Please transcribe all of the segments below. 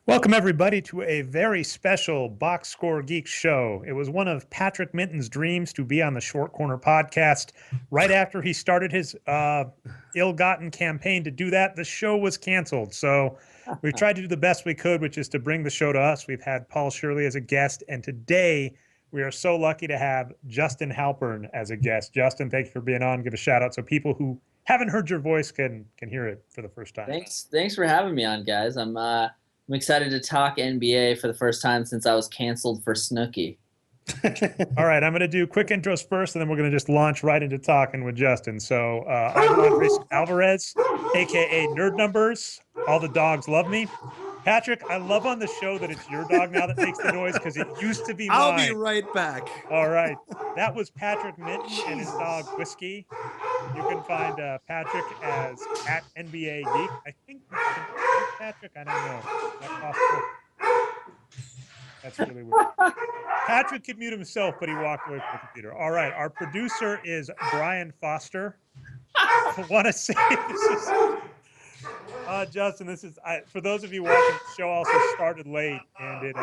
Welcome, everybody, to a very special Boxscore Geeks show. It was one of Patrick Minton's dreams to be on the Short Corner podcast. Right after he started his ill-gotten campaign to do that, the show was canceled. So we've tried to do the best we could, which is to bring the show to us. We've had Paul Shirley as a guest, and today we are so lucky to have Justin Halpern as a guest. Justin, thank you for being on. Give a shout-out so people who haven't heard your voice can hear it for the first time. Thanks for having me on, guys. I'm excited to talk NBA for the first time since I was canceled for Snooki. All right, I'm going to do quick intros first, and then we're going to just launch right into talking with Justin. So I'm Andres Alvarez, a.k.a. Nerd Numbers. All the dogs love me. Patrick, I love on the show that it's your dog now that makes the noise because it used to be mine. I'll be right back. All right. That was Patrick Minton and his dog, Whiskey. You can find Patrick as at NBA Geek. I think Patrick, I don't know. That's possible. That's really weird. Patrick could mute himself, but he walked away from the computer. All right. Our producer is Brian Foster. I want to say this is... Justin, this is for those of you watching. The show also started late, and it.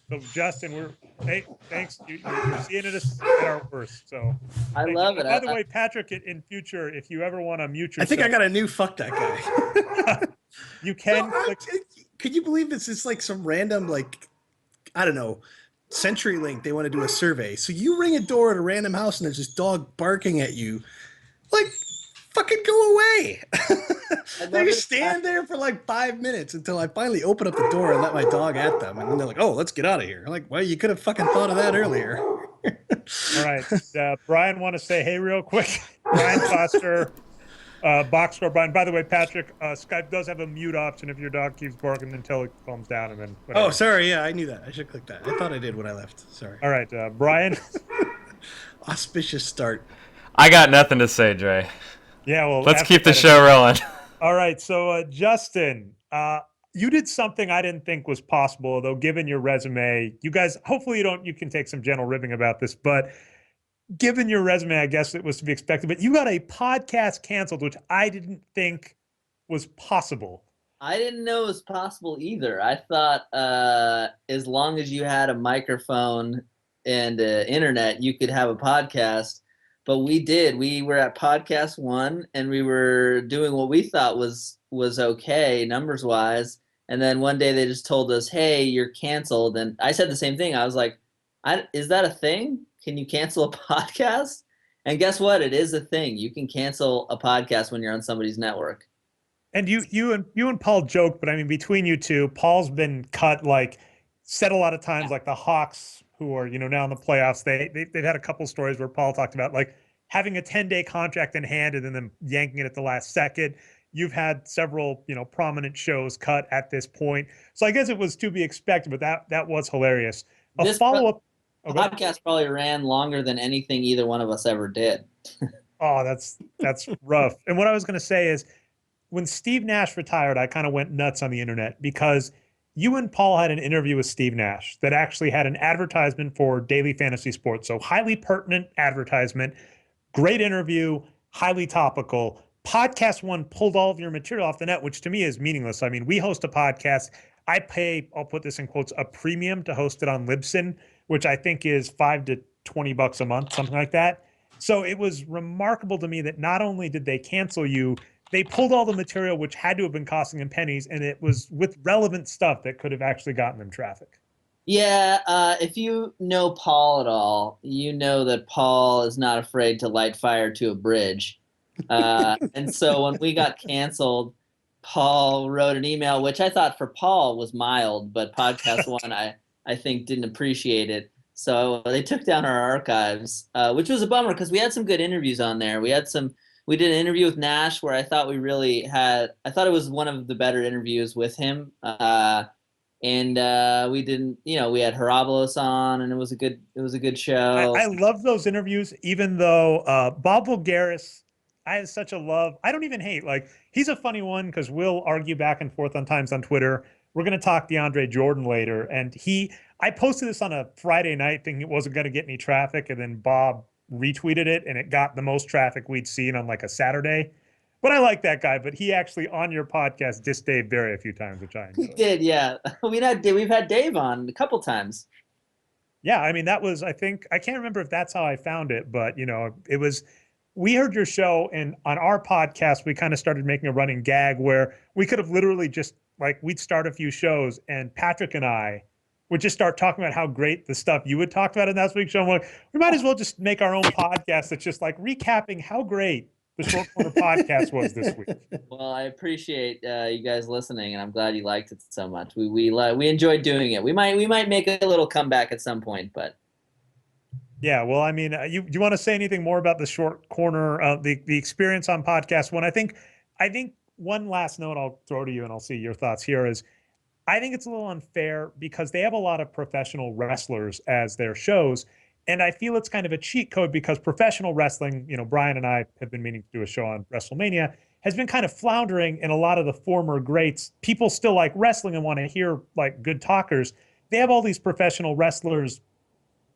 So Justin, thanks. You're seeing it at our worst. So I love it. By the way, Patrick, in future, if you ever want to mute yourself, I think I got a new fuck that guy. You can. Could you believe this is like some random I don't know, CenturyLink? They want to do a survey, so you ring a door at a random house and there's this dog barking at you, like. Fucking go away. They just stand there for like 5 minutes until I finally open up the door and let my dog at them. And then they're like, oh, let's get out of here. I'm like, well, you could have fucking thought of that earlier. All right. Brian, want to say hey real quick? Brian Foster, Boxscore. Brian, by the way, Patrick, Skype does have a mute option if your dog keeps barking until it calms down. And then whatever. Oh, sorry. Yeah, I knew that. I should click that. I thought I did when I left. Sorry. All right. Brian. Auspicious start. I got nothing to say, Dre. Yeah, well, let's keep the show rolling. All right, so Justin, you did something I didn't think was possible, although given your resume, you guys, hopefully you can take some gentle ribbing about this, but given your resume, I guess it was to be expected, but you got a podcast canceled, which I didn't think was possible. I didn't know it was possible either. I thought as long as you had a microphone and internet, you could have a podcast. But we did. We were at Podcast One, and we were doing what we thought was okay numbers-wise. And then one day they just told us, hey, you're canceled. And I said the same thing. I was like, is that a thing? Can you cancel a podcast? And guess what? It is a thing. You can cancel a podcast when you're on somebody's network. And you and Paul joked, but I mean, between you two, Paul's been cut, said a lot of times, like the Hawks, who are, now in the playoffs, they've had a couple stories where Paul talked about having a 10-day contract in hand and then them yanking it at the last second. You've had several, prominent shows cut at this point. So I guess it was to be expected, but that was hilarious. This follow-up podcast probably ran longer than anything either one of us ever did. Oh, that's rough. And what I was going to say is when Steve Nash retired, I kind of went nuts on the internet because you and Paul had an interview with Steve Nash that actually had an advertisement for Daily Fantasy Sports. So highly pertinent advertisement, great interview, highly topical. Podcast One pulled all of your material off the net, which to me is meaningless. I mean, we host a podcast. I pay, I'll put this in quotes, a premium to host it on Libsyn, which I think is $5 to $20 a month, something like that. So it was remarkable to me that not only did they cancel you, they pulled all the material, which had to have been costing them pennies, and it was with relevant stuff that could have actually gotten them traffic. Yeah, if you know Paul at all, you know that Paul is not afraid to light fire to a bridge. And so when we got canceled, Paul wrote an email, which I thought for Paul was mild, but Podcast One, I think, didn't appreciate it. So they took down our archives, which was a bummer because we had some good interviews on there. We did an interview with Nash where I thought it was one of the better interviews with him. And we didn't, we had Harabalos on, and it was a good show. I love those interviews, even though Bob Voulgaris, I have such a love. I don't even hate. He's a funny one because we'll argue back and forth on times on Twitter. We're going to talk DeAndre Jordan later, and I posted this on a Friday night thinking it wasn't going to get any traffic, and then Bob retweeted it, and it got the most traffic we'd seen on like a Saturday. But I like that guy. But he actually on your podcast dissed Dave Barry a few times, which I We enjoyed. did, yeah. We've had Dave on a couple times. Yeah, I mean that was I think I can't remember if that's how I found it, but it was we heard your show and on our podcast we kind of started making a running gag where we could have literally just like we'd start a few shows and Patrick and I would just start talking about how great the stuff you would talk about in last week's show. I'm like, we might as well just make our own podcast that's just like recapping how great the Short Corner podcast was this week. Well, I appreciate you guys listening, and I'm glad you liked it so much. We enjoyed doing it. We might make a little comeback at some point, but Yeah, well, I mean, you want to say anything more about the Short Corner, the experience on podcast one? I think one last note I'll throw to you, and I'll see your thoughts here is, I think it's a little unfair because they have a lot of professional wrestlers as their shows, and I feel it's kind of a cheat code because professional wrestling, Brian and I have been meaning to do a show on WrestleMania, has been kind of floundering, and a lot of the former greats, people still like wrestling and want to hear like good talkers. They have all these professional wrestlers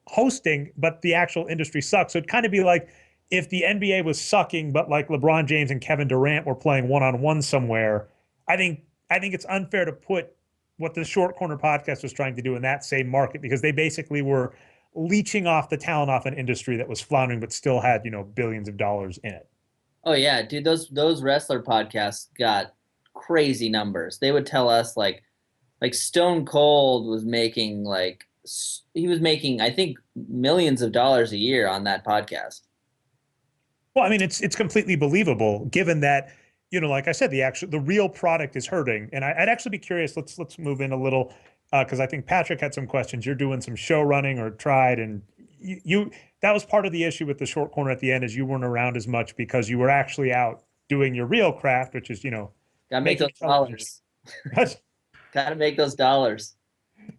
hosting, but the actual industry sucks. So it'd kind of be like if the NBA was sucking, but like LeBron James and Kevin Durant were playing one-on-one somewhere. I think it's unfair to put what the Short Corner podcast was trying to do in that same market because they basically were leeching off the talent off an industry that was floundering, but still had, billions of dollars in it. oh yeah, dude, those wrestler podcasts got crazy numbers. They would tell us like Stone Cold was making I think millions of dollars a year on that podcast. Well, I mean, it's completely believable given that, like I said, the real product is hurting. And I'd actually be curious. Let's move in a little because I think Patrick had some questions. You're doing some show running or tried, and you that was part of the issue with the Short Corner at the end is you weren't around as much because you were actually out doing your real craft, which is Gotta make those dollars. Gotta make those dollars.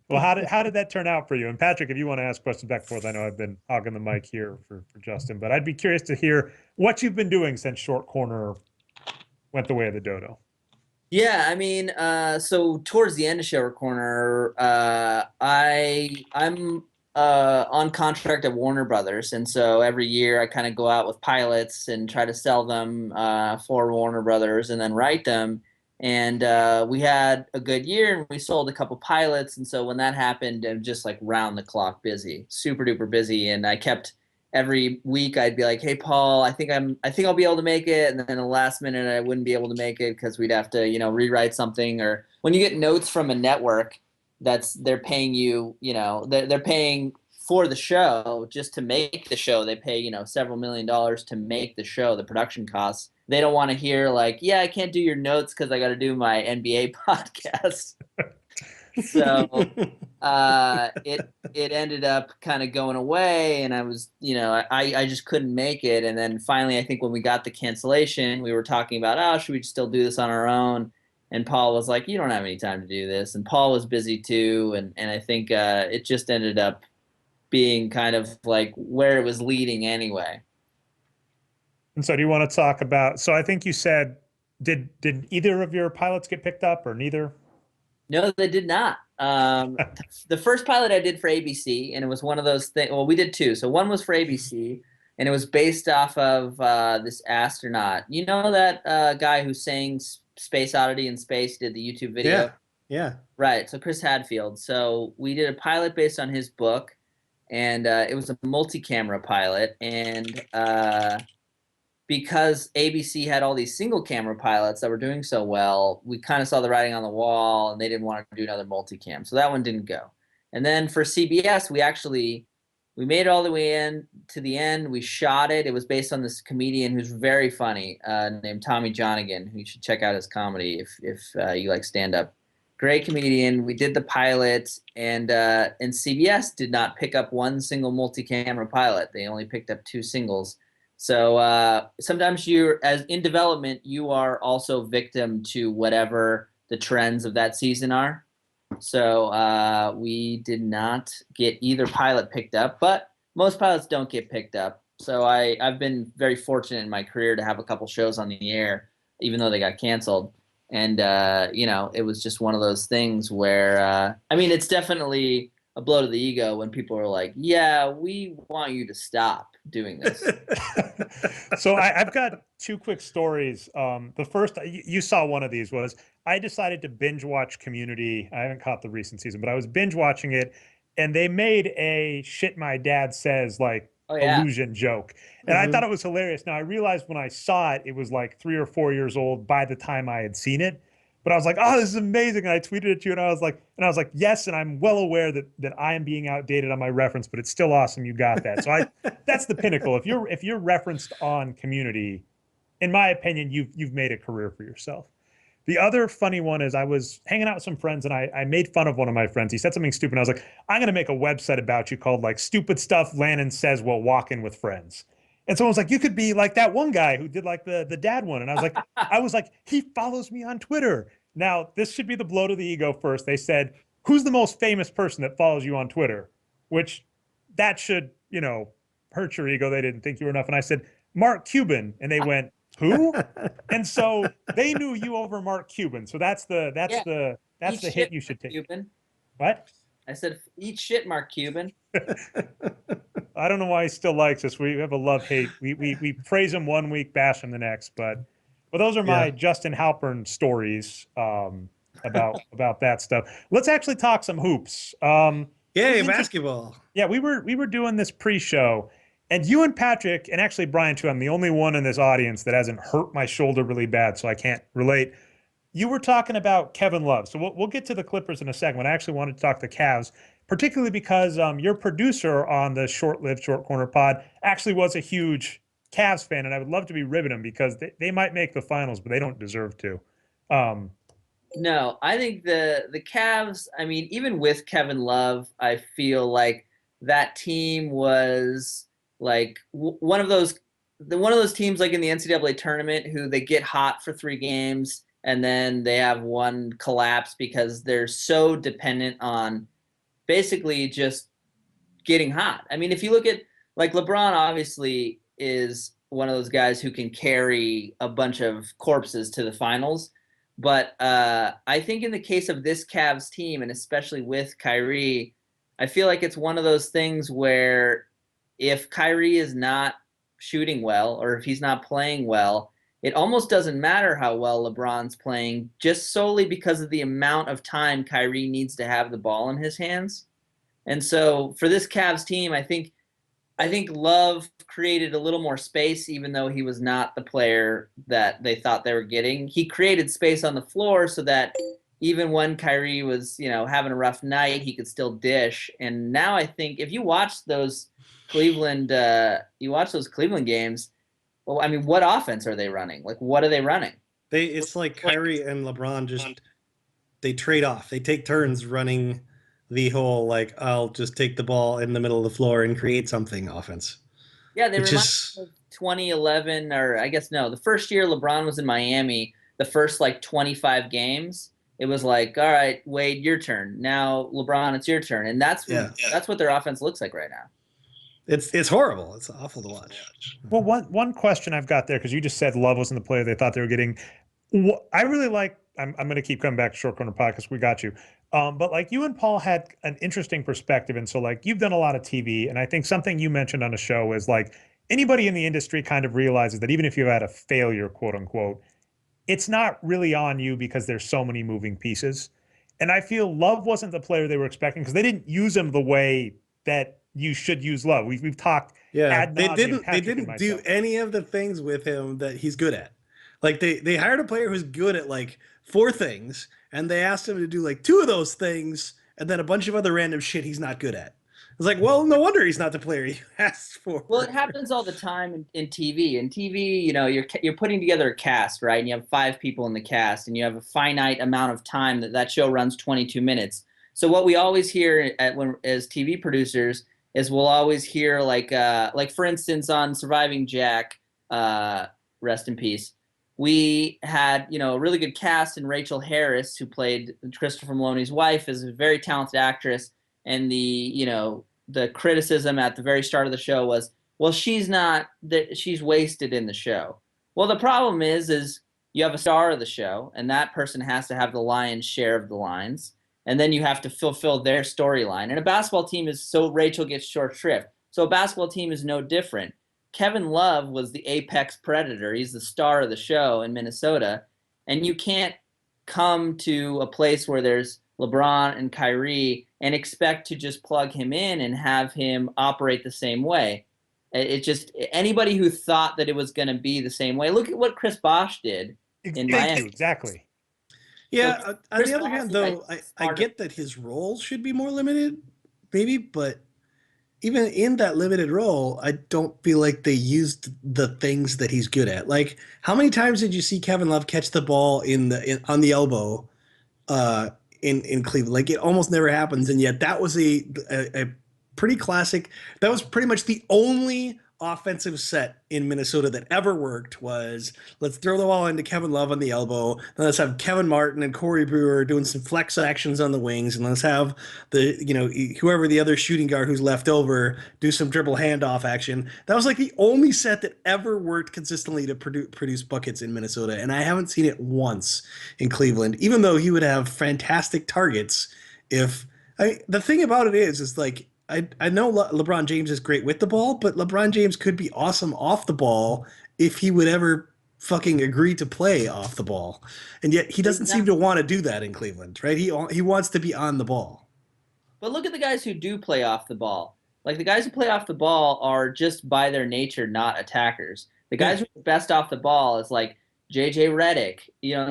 Well, how did that turn out for you? And Patrick, if you want to ask questions back and forth, I know I've been hogging the mic here for Justin, but I'd be curious to hear what you've been doing since Short Corner went the way of the dodo. Yeah, I mean, so towards the end of Short Corner, I'm on contract at Warner Brothers, and so every year I kind of go out with pilots and try to sell them for Warner Brothers, and then write them. And we had a good year, and we sold a couple pilots. And so when that happened, I'm just like round the clock busy, super duper busy. And I kept every week I'd be like, "Hey Paul, I think I'll be able to make it." And then the last minute I wouldn't be able to make it because we'd have to rewrite something. Or when you get notes from a network they're paying you, they're paying for the show just to make the show. They pay several $1 million to make the show, the production costs. They don't want to hear like, "Yeah, I can't do your notes because I got to do my NBA podcast." So it ended up kind of going away, and I was I just couldn't make it. And then finally, I think when we got the cancellation, we were talking about, "Oh, should we still do this on our own?" And Paul was like, "You don't have any time to do this." And Paul was busy too, and I think it just ended up being kind of like where it was leading anyway. And so do you want to talk about, so I think you said, did either of your pilots get picked up or neither? No, they did not. The first pilot I did for ABC, and it was one of those things. Well, we did two. So one was for ABC, and it was based off of this astronaut. You know that guy who sang Space Oddity in Space, did the YouTube video? Yeah. Right. So Chris Hadfield. So we did a pilot based on his book, and it was a multi-camera pilot. And because ABC had all these single camera pilots that were doing so well, we kind of saw the writing on the wall, and they didn't want to do another multicam. So that one didn't go. And then for CBS, we made it all the way in to the end. We shot it. It was based on this comedian who's very funny named Tommy Johnigan, who you should check out his comedy if you like stand-up. Great comedian. We did the pilot, and CBS did not pick up one single multi-camera pilot. They only picked up two singles. So sometimes as in development, you are also victim to whatever the trends of that season are. So we did not get either pilot picked up, but most pilots don't get picked up. So I've been very fortunate in my career to have a couple shows on the air, even though they got canceled. And, it was just one of those things where, it's definitely a blow to the ego when people are like, yeah, we want you to stop doing this. So I've got two quick stories. The first, you saw one of these, was I decided to binge watch Community. I haven't caught the recent season, but I was binge watching it, and they made a shit my dad says like Oh yeah. illusion joke. And I thought it was hilarious. Now I realized when I saw it, it was like 3 or 4 years old by the time I had seen it. But I was like, oh, this is amazing. And I tweeted it to you, and I was like, yes, and I'm well aware that I am being outdated on my reference, but it's still awesome you got that. So that's the pinnacle. If you're referenced on Community, in my opinion, you've made a career for yourself. The other funny one is I was hanging out with some friends, and I made fun of one of my friends. He said something stupid. And I was like, I'm going to make a website about you called like Stupid Stuff Lannon Says While Walking with Friends. And someone was like, you could be like that one guy who did like the dad one. And I was like, he follows me on Twitter. Now, this should be the blow to the ego first. They said, who's the most famous person that follows you on Twitter? Which that should, hurt your ego. They didn't think you were enough. And I said, Mark Cuban. And they went, who? And so they knew you over Mark Cuban. So that's the hit you should take. Cuban. What? I said, eat shit, Mark Cuban. I don't know why he still likes us. We have a love-hate. We praise him one week, bash him the next. But those are my Justin Halpern stories about that stuff. Let's actually talk some hoops. Yay, basketball. Yeah, we were doing this pre-show, and you and Patrick, and actually Brian too, I'm the only one in this audience that hasn't hurt my shoulder really bad, so I can't relate. You were talking about Kevin Love. So we'll get to the Clippers in a second. I actually wanted to talk the Cavs, particularly because your producer on the short-lived Short Corner pod actually was a huge Cavs fan, and I would love to be ribbing them because they might make the finals, but they don't deserve to. No, I think the Cavs, I mean, even with Kevin Love, I feel like that team was like one of those teams like in the NCAA tournament who they get hot for 3 games and then they have one collapse because they're so dependent on basically just getting hot. I mean, if you look at like LeBron obviously is one of those guys who can carry a bunch of corpses to the finals. But I think in the case of this Cavs team, and especially with Kyrie, I feel like it's one of those things where if Kyrie is not shooting well or if he's not playing well, it almost doesn't matter how well LeBron's playing just solely because of the amount of time Kyrie needs to have the ball in his hands. And so for this Cavs team, I think Love created a little more space, even though he was not the player that they thought they were getting. He created space on the floor so that even when Kyrie was, having a rough night, he could still dish. And now I think if you watch those Cleveland games, well, I mean, what offense are they running? Like, what are they running? It's like Kyrie and LeBron they trade off. They take turns running the whole, like, I'll just take the ball in the middle of the floor and create something offense. Yeah, they remind me of 2011, or I guess no, the first year LeBron was in Miami, the first like 25 games, it was like, all right, Wade, your turn. Now, LeBron, it's your turn. And that's what their offense looks like right now. It's horrible. It's awful to watch. Well, one question I've got there, because you just said Love wasn't the player they thought they were getting. I really like, I'm going to keep coming back to Short Corner Podcast. We got you. But like you and Paul had an interesting perspective. And so like you've done a lot of TV. And I think something you mentioned on the show is like anybody in the industry kind of realizes that even if you had a failure, quote unquote, it's not really on you because there's so many moving pieces. And I feel Love wasn't the player they were expecting because they didn't use him the way that you should use Love. We've talked. Yeah, they didn't do any of the things with him that he's good at. Like they hired a player who's good at like 4 things, and they asked him to do like 2 of those things, and then a bunch of other random shit he's not good at. It's like, well, no wonder he's not the player you asked for. Well, it happens all the time in TV. In TV, you're putting together a cast, right? And you have 5 people in the cast, and you have a finite amount of time that show runs 22 minutes. So what we always hear as TV producers is we'll always hear like for instance on Surviving Jack, rest in peace. We had, a really good cast in Rachel Harris, who played Christopher Maloney's wife, is a very talented actress. And the criticism at the very start of the show was, well, she's wasted in the show. Well, the problem is you have a star of the show, and that person has to have the lion's share of the lines. and then you have to fulfill their storyline. And a basketball team is so Rachel gets short shrift. So a basketball team is no different. Kevin Love was the apex predator. He's the star of the show in Minnesota, and you can't come to a place where there's LeBron and Kyrie and expect to just plug him in and have him operate the same way. It just anybody who thought that it was going to be the same way. Look at what Chris Bosh did in Miami. Exactly. Yeah. So On the other hand, though, I get that his role should be more limited, maybe, but even in that limited role, I don't feel like they used the things that he's good at. Like, how many times did you see Kevin Love catch the ball on the elbow in Cleveland? Like, it almost never happens, and yet that was a pretty classic. That was pretty much the only offensive set in Minnesota that ever worked. Was let's throw the ball into Kevin Love on the elbow, then let's have Kevin Martin and Corey Brewer doing some flex actions on the wings, and let's have whoever the other shooting guard who's left over do some dribble handoff action. That was like the only set that ever worked consistently to produce buckets in Minnesota, and I haven't seen it once in Cleveland, even though he would have fantastic targets. The thing about it is like, I know LeBron James is great with the ball, but LeBron James could be awesome off the ball if he would ever fucking agree to play off the ball. And yet he doesn't seem to want to do that in Cleveland, right? He wants to be on the ball. But look at the guys who do play off the ball. Like the guys who play off the ball are just by their nature not attackers. The guys who are best off the ball is like JJ Redick.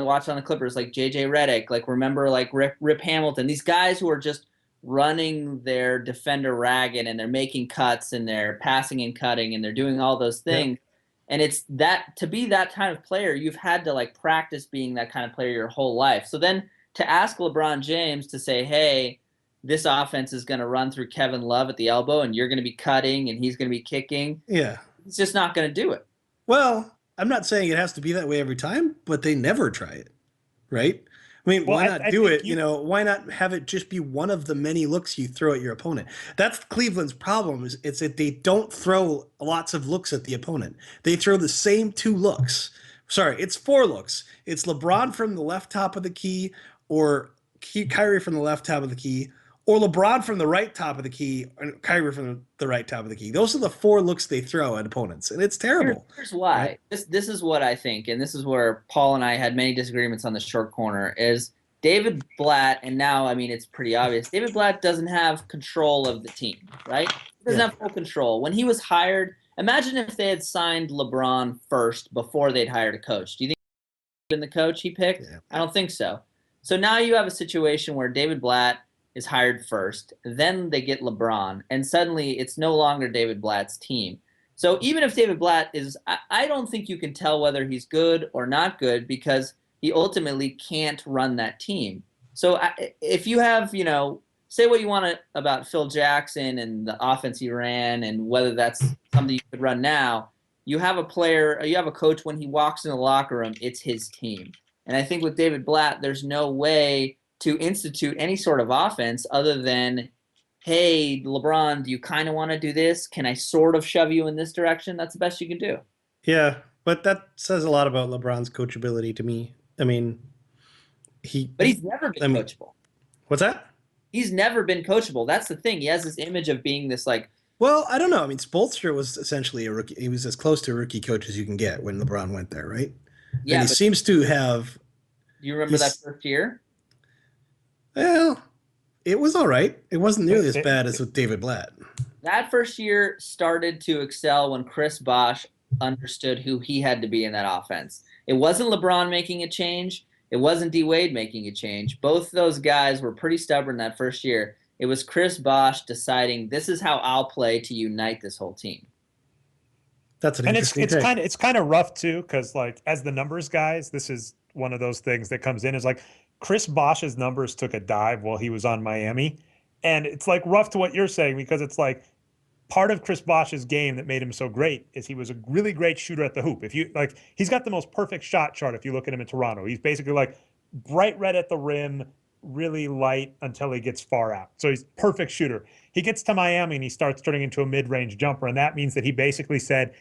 Watch on the Clippers, like JJ Redick. Like remember like Rip Hamilton. These guys who are just running their defender ragged, and they're making cuts, and they're passing and cutting, and they're doing all those things. And it's that, to be that kind of player, you've had to like practice being that kind of player your whole life. So then to ask LeBron James to say, hey, this offense is going to run through Kevin Love at the elbow, and you're going to be cutting, and he's going to be kicking. Yeah. He's just not going to do it. Well, I'm not saying it has to be that way every time, but they never try it, right? I mean, why not do it? Why not have it just be one of the many looks you throw at your opponent? That's Cleveland's problem. It's that they don't throw lots of looks at the opponent. They throw the same 2 looks. Sorry, it's 4 looks. It's LeBron from the left top of the key, or Kyrie from the left top of the key, or LeBron from the right top of the key, and Kyrie from the right top of the key. Those are the 4 looks they throw at opponents, and it's terrible. Here's why. Right? This is what I think, and this is where Paul and I had many disagreements on the short corner, is David Blatt, and now, I mean, it's pretty obvious, David Blatt doesn't have control of the team, right? He doesn't have full control. When he was hired, imagine if they had signed LeBron first before they'd hired a coach. Do you think he would have been the coach he picked? Yeah. I don't think so. So now you have a situation where David Blatt is hired first, then they get LeBron, and suddenly it's no longer David Blatt's team. So even if David Blatt is, I don't think you can tell whether he's good or not good, because he ultimately can't run that team. So if you have, say what you want about Phil Jackson and the offense he ran, and whether that's something you could run now, you have a player, you have a coach, when he walks in the locker room, it's his team. And I think with David Blatt, there's no way to institute any sort of offense other than, hey, LeBron, do you kind of want to do this? Can I sort of shove you in this direction? That's the best you can do. Yeah, but that says a lot about LeBron's coachability to me. I mean, But he's never been coachable. What's that? He's never been coachable. That's the thing. He has this image of being this like. Well, I don't know. I mean, Spoelstra was essentially a rookie. He was as close to a rookie coach as you can get when LeBron went there, right? Yeah. And he seems to have. Do you remember that first year? Well, it was all right. It wasn't nearly as bad as with David Blatt. That first year started to excel when Chris Bosh understood who he had to be in that offense. It wasn't LeBron making a change. It wasn't D Wade making a change. Both those guys were pretty stubborn that first year. It was Chris Bosh deciding, this is how I'll play to unite this whole team. That's an interesting it's kind of rough too, because like as the numbers guys, this is one of those things that comes in is like Chris Bosh's numbers took a dive while he was on Miami, and it's like rough to what you're saying, because it's like part of Chris Bosh's game that made him so great is he was a really great shooter at the hoop. If you like, he's got the most perfect shot chart. If you look at him in Toronto, he's basically like bright red at the rim, really light until he gets far out. So he's a perfect shooter. He gets to Miami and he starts turning into a mid-range jumper. And that means that he basically said,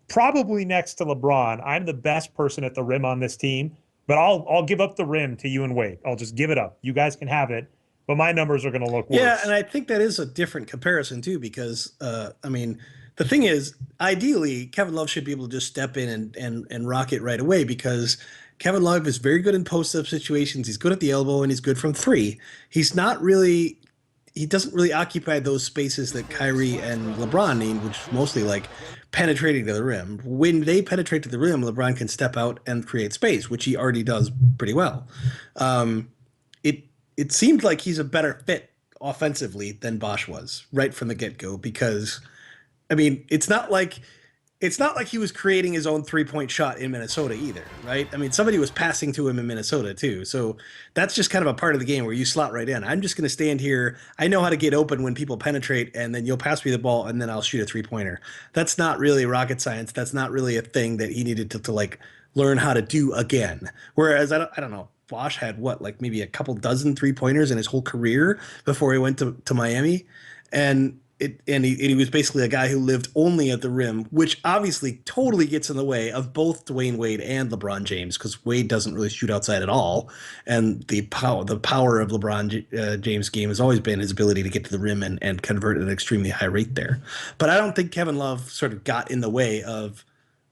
probably next to LeBron, I'm the best person at the rim on this team, but I'll give up the rim to you and Wade. I'll just give it up. You guys can have it. but my numbers are going to look worse. Yeah, and I think that is a different comparison too, because I mean, the thing is, ideally, Kevin Love should be able to just step in and rock it right away because Kevin Love is very good in post-up situations. He's good at the elbow and he's good from three. He's not really he doesn't really occupy those spaces that Kyrie and LeBron need, which is mostly like penetrating to the rim. When they penetrate to the rim, LeBron can step out and create space, which he already does pretty well. Um, it it seemed like he's a better fit offensively than Bosch was right from the get go because I mean it's not like he was creating his own 3-point shot in Minnesota either, right? I mean, somebody was passing to him in Minnesota too. So that's just kind of a part of the game where you slot right in. I'm just going to stand here. I know how to get open when people penetrate, and then you'll pass me the ball, and then I'll shoot a 3-pointer. That's not really rocket science. That's not really a thing that he needed to like learn how to do again. Whereas I don't know. Bosch had what, like maybe a couple dozen 3-pointers in his whole career before he went to Miami. And he was basically a guy who lived only at the rim, which obviously totally gets in the way of both Dwayne Wade and LeBron James because Wade doesn't really shoot outside at all, and the power of LeBron James' game has always been his ability to get to the rim and convert at an extremely high rate there. But I don't think Kevin Love sort of got in the way of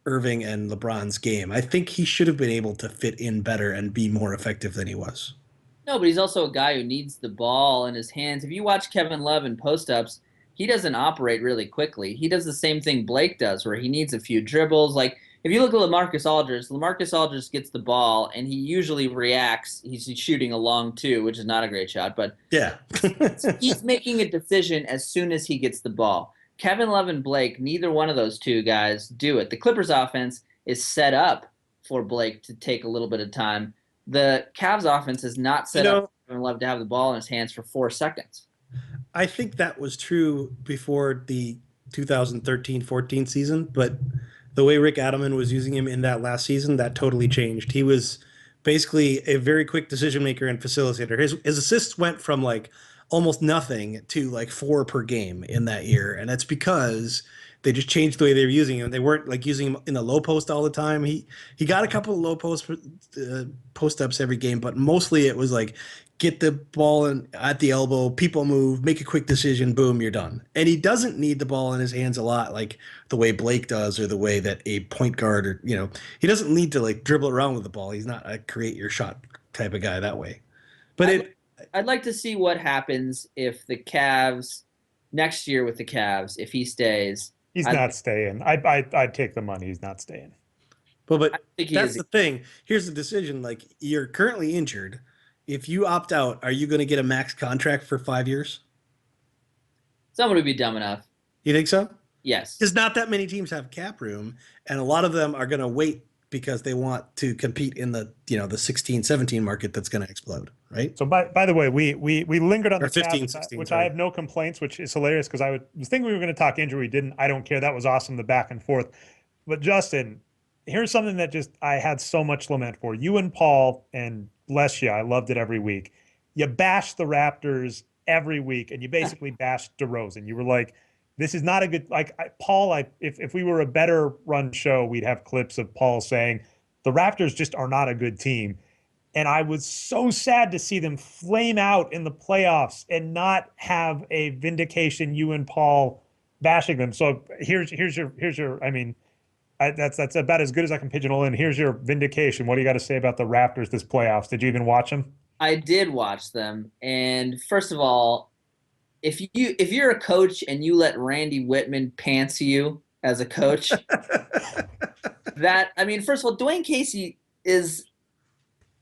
Irving and LeBron's game. I think he should have been able to fit in better and be more effective than he was. No, but he's also a guy who needs the ball in his hands. If you watch Kevin Love in post-ups, he doesn't operate really quickly. He does the same thing Blake does, where he needs a few dribbles. Like, if you look at LaMarcus Aldridge gets the ball, and he usually reacts. He's shooting a long two, which is not a great shot, but yeah, he's making a decision as soon as he gets the ball. Kevin Love and Blake, neither one of those two guys do it. The Clippers offense is set up for Blake to take a little bit of time. The Cavs offense is not set up for Kevin Love to have the ball in his hands for 4 seconds. I think that was true before the 2013-14 season, but the way Rick Adelman was using him in that last season, that totally changed. He was basically a very quick decision maker and facilitator. His assists went from like almost nothing to like 4 per game in that year, and that's because they just changed the way they were using him. They weren't like using him in the low post all the time. He got a couple of low post ups every game, but mostly it was like get the ball in at the elbow, people move, make a quick decision, boom, you're done. And he doesn't need the ball in his hands a lot like the way Blake does or the way that a point guard or he doesn't need to like dribble around with the ball. He's not a create your shot type of guy that way. But I'd like to see what happens if the Cavs next year with the Cavs, if he stays. He's not staying. I'd take the money. He's not staying. Well, but that's the thing. Here's the decision. Like, you're currently injured. If you opt out, are you going to get a max contract for 5 years? Someone would be dumb enough. You think so? Yes. Because not that many teams have cap room, and a lot of them are going to wait because they want to compete in the the 16-17 market that's going to explode, right? So by the way, we lingered on the 15, Cavs, 16, which sorry. I have no complaints, which is hilarious because I was thinking we were going to talk injury. We didn't. I don't care. That was awesome, the back and forth. But Justin, here's something that just I had so much lament for. You and Paul, and bless you, I loved it every week. You bashed the Raptors every week, and you basically bashed DeRozan. You were like, this is not a good, Paul, if we were a better run show, we'd have clips of Paul saying, the Raptors just are not a good team. And I was so sad to see them flame out in the playoffs and not have a vindication, you and Paul bashing them. So here's your, I mean, that's about as good as I can pigeonhole in. Here's your vindication. What do you got to say about the Raptors this playoffs? Did you even watch them? I did watch them. And first of all, if you're a coach and you let Randy Whitman pants you as a coach, first of all, Dwayne Casey is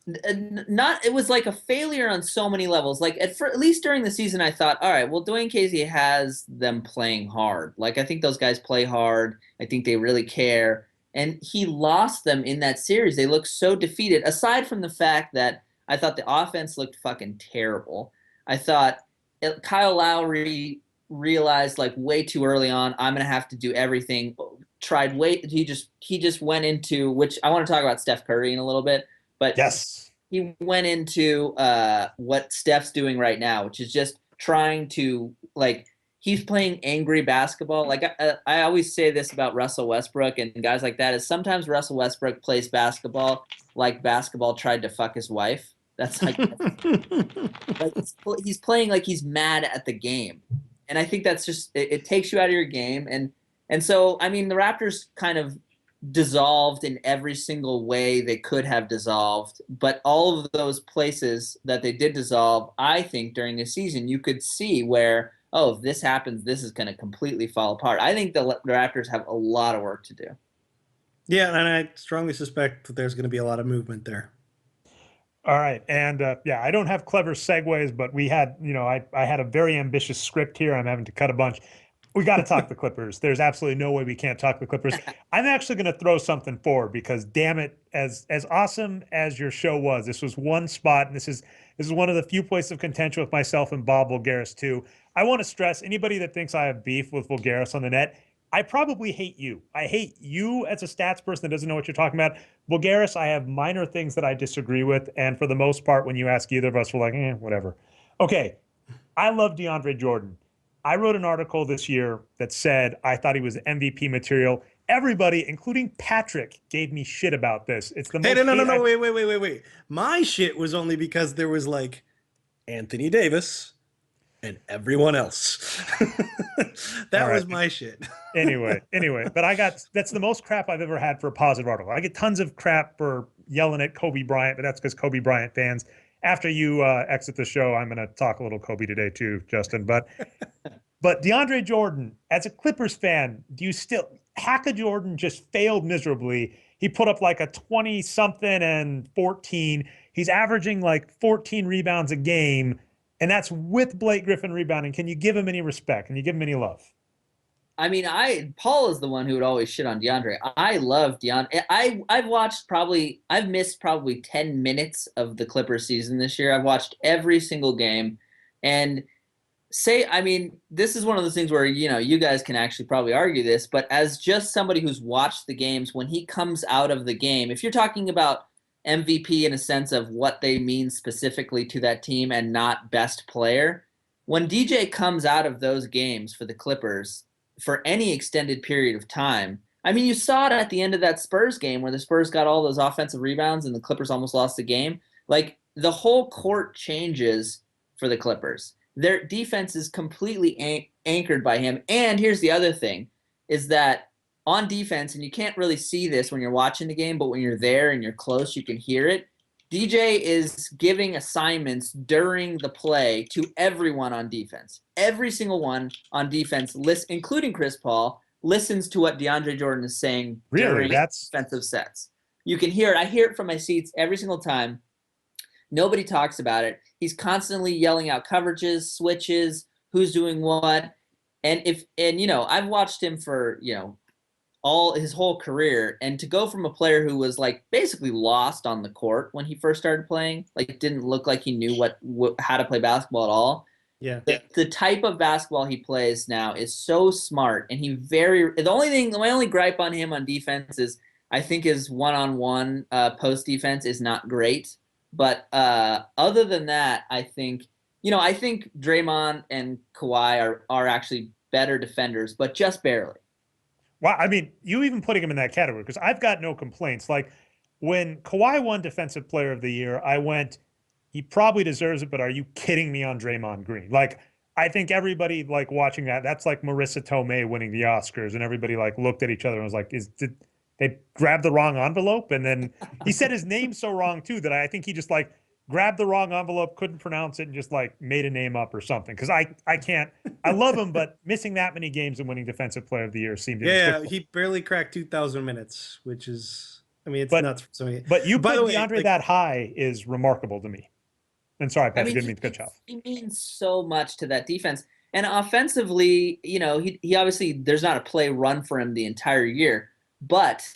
not. It was like a failure on so many levels. Like at least during the season, I thought, all right, well, Dwayne Casey has them playing hard. Like I think those guys play hard. I think they really care. And he lost them in that series. They looked so defeated. Aside from the fact that I thought the offense looked fucking terrible. I thought Kyle Lowry realized like way too early on, I'm going to have to do everything. He just went into, which I want to talk about Steph Curry in a little bit, but yes, he went into what Steph's doing right now, which is just trying to he's playing angry basketball. Like I always say this about Russell Westbrook and guys like that is sometimes Russell Westbrook plays basketball like basketball tried to fuck his wife. That's like he's playing like he's mad at the game, and I think that's just it takes you out of your game, and so I mean the Raptors kind of dissolved in every single way they could have dissolved, but all of those places that they did dissolve, I think during the season you could see where, oh, if this happens, this is going to completely fall apart. I think the Raptors have a lot of work to do. Yeah, and I strongly suspect that there's going to be a lot of movement there. All right. And yeah, I don't have clever segues, but we had, I had a very ambitious script here. I'm having to cut a bunch. We got to talk the Clippers. There's absolutely no way we can't talk the Clippers. I'm actually going to throw something forward because damn it, as awesome as your show was, this was one spot, and this is one of the few places of contention with myself and Bob Vulgaris too. I want to stress anybody that thinks I have beef with Vulgaris on the net, I probably hate you. I hate you as a stats person that doesn't know what you're talking about. Vulgaris, I have minor things that I disagree with. And for the most part, when you ask either of us, we're like, whatever. Okay. I love DeAndre Jordan. I wrote an article this year that said I thought he was MVP material. Everybody, including Patrick, gave me shit about this. It's the most no, wait. My shit was only because there was like Anthony Davis and everyone else. That was my shit. anyway, but that's the most crap I've ever had for a positive article. I get tons of crap for yelling at Kobe Bryant, but that's because Kobe Bryant fans. After you exit the show, I'm going to talk a little Kobe today too, Justin. But DeAndre Jordan, as a Clippers fan, do you still Haka Jordan just failed miserably? He put up like a 20-something and 14. He's averaging like 14 rebounds a game, and that's with Blake Griffin rebounding. Can you give him any respect? Can you give him any love? I mean, Paul is the one who would always shit on DeAndre. I love DeAndre. I've missed probably 10 minutes of the Clippers season this year. I've watched every single game, and this is one of those things where, you guys can actually probably argue this, but as just somebody who's watched the games, when he comes out of the game, if you're talking about MVP in a sense of what they mean specifically to that team and not best player, when DJ comes out of those games for the Clippers for any extended period of time, I mean, you saw it at the end of that Spurs game where the Spurs got all those offensive rebounds and the Clippers almost lost the game. Like, the whole court changes for the Clippers. Their defense is completely anchored by him. And here's the other thing, is that on defense, and you can't really see this when you're watching the game, but when you're there and you're close, you can hear it. DJ is giving assignments during the play to everyone on defense. Every single one on defense, including Chris Paul, listens to what DeAndre Jordan is saying during defensive sets. You can hear it. I hear it from my seats every single time. Nobody talks about it. He's constantly yelling out coverages, switches, who's doing what. And I've watched him for, all his whole career, and to go from a player who was like basically lost on the court when he first started playing, like didn't look like he knew how to play basketball at all. Yeah. The type of basketball he plays now is so smart, and my only gripe on him on defense is I think his one-on-one post defense is not great. But other than that, I think Draymond and Kawhi are actually better defenders, but just barely. Well, I mean, you even putting him in that category, because I've got no complaints. Like when Kawhi won Defensive Player of the Year, I went, he probably deserves it, but are you kidding me on Draymond Green? Like, I think everybody like watching that's like Marissa Tomei winning the Oscars, and everybody like looked at each other and was like, did they grab the wrong envelope? And then he said his name so wrong too that I think he just like grabbed the wrong envelope, couldn't pronounce it, and just like made a name up or something. Because I can't. I love him, but missing that many games and winning Defensive Player of the Year seemed he barely cracked 2,000 minutes, which is, I mean, it's nuts for somebody. But you put DeAndre that high is remarkable to me. And sorry, Patrick, didn't mean to cut you off. He means so much to that defense. And offensively, he obviously, there's not a play run for him the entire year. But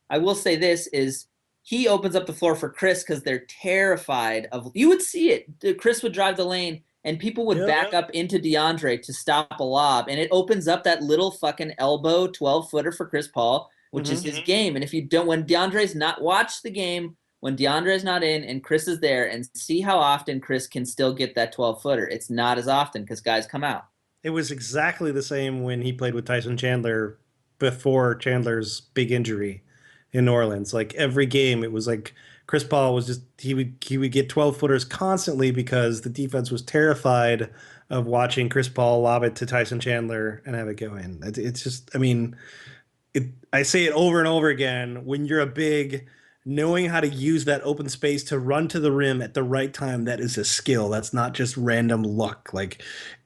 I will say this is he opens up the floor for Chris because they're terrified of – you would see it. Chris would drive the lane, and people would back up into DeAndre to stop a lob. And it opens up that little fucking elbow 12-footer for Chris Paul, which is his game. And if you don't – when DeAndre's not – watch the game – when DeAndre's not in and Chris is there, and see how often Chris can still get that 12-footer. It's not as often because guys come out. It was exactly the same when he played with Tyson Chandler before Chandler's big injury in New Orleans. Like every game, it was like Chris Paul was just he would get 12-footers constantly because the defense was terrified of watching Chris Paul lob it to Tyson Chandler and have it go in. It's just, I mean, I say it over and over again. When you're a big, knowing how to use that open space to run to the rim at the right time, that is a skill. That's not just random luck. Like,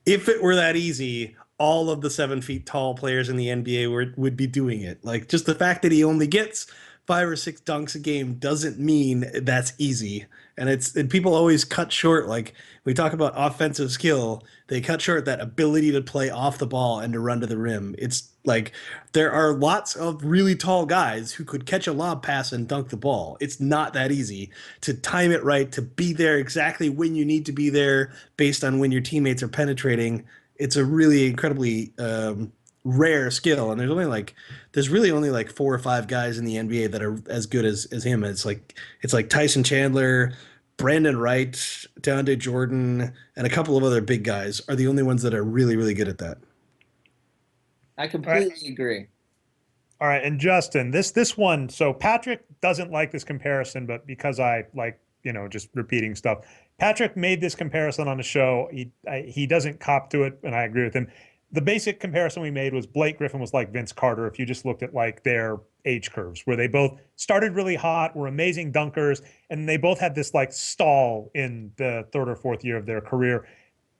if it were that easy, all of the 7 feet tall players in the NBA would be doing it. Like, just the fact that he only gets 5 or 6 dunks a game doesn't mean that's easy. And people always cut short. Like, we talk about offensive skill, they cut short that ability to play off the ball and to run to the rim. It's like there are lots of really tall guys who could catch a lob pass and dunk the ball. It's not that easy to time it right, to be there exactly when you need to be there based on when your teammates are penetrating. It's a really incredibly rare skill, and there's really only like 4 or 5 guys in the NBA that are as good as him. It's like Tyson Chandler, Brandon Wright, DeAndre Jordan, and a couple of other big guys are the only ones that are really, really good at that. I completely agree. All right, and Justin, this one. So Patrick doesn't like this comparison, but because I like, just repeating stuff, Patrick made this comparison on the show. He doesn't cop to it, and I agree with him. The basic comparison we made was Blake Griffin was like Vince Carter if you just looked at like their age curves, where they both started really hot, were amazing dunkers, and they both had this like stall in the 3rd or 4th year of their career.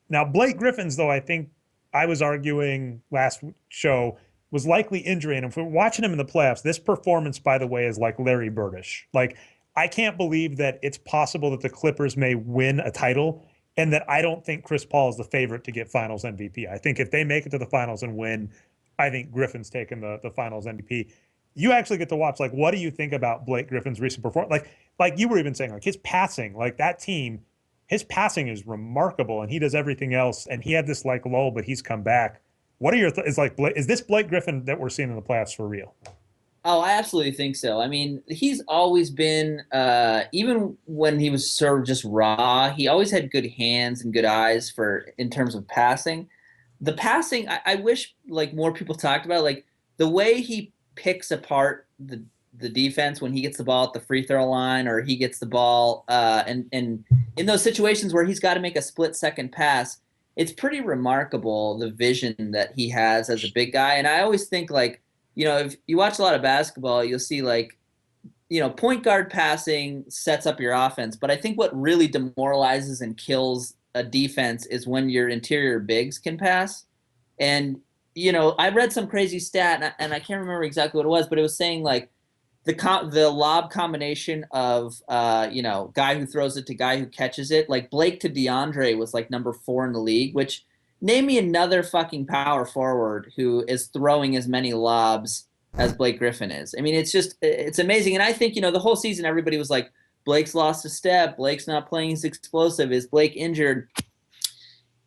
Now, Blake Griffin's, though, I think I was arguing last show, was likely injury. And if we're watching him in the playoffs, this performance, by the way, is like Larry Birdish. Like, I can't believe that it's possible that the Clippers may win a title and that I don't think Chris Paul is the favorite to get finals MVP. I think if they make it to the finals and win, I think Griffin's taking the finals MVP. You actually get to watch, like, what do you think about Blake Griffin's recent performance? Like you were even saying, like, his passing, like that team, his passing is remarkable and he does everything else. And he had this like lull, but he's come back. What are your is this Blake Griffin that we're seeing in the playoffs for real? Oh, I absolutely think so. I mean, he's always been, even when he was sort of just raw, he always had good hands and good eyes in terms of passing. The passing, I wish like more people talked about, like the way he picks apart the defense when he gets the ball at the free throw line, or he gets the ball and in those situations where he's got to make a split-second pass. It's pretty remarkable, the vision that he has as a big guy. And I always think, like, if you watch a lot of basketball, you'll see, like, point guard passing sets up your offense. But I think what really demoralizes and kills a defense is when your interior bigs can pass. And, I read some crazy stat, and I can't remember exactly what it was, but it was saying, like, the lob combination of, guy who throws it to guy who catches it, like Blake to DeAndre was like number 4 in the league, which name me another fucking power forward who is throwing as many lobs as Blake Griffin is. I mean, it's amazing. And I think, the whole season, everybody was like, Blake's lost a step. Blake's not playing as explosive. Is Blake injured?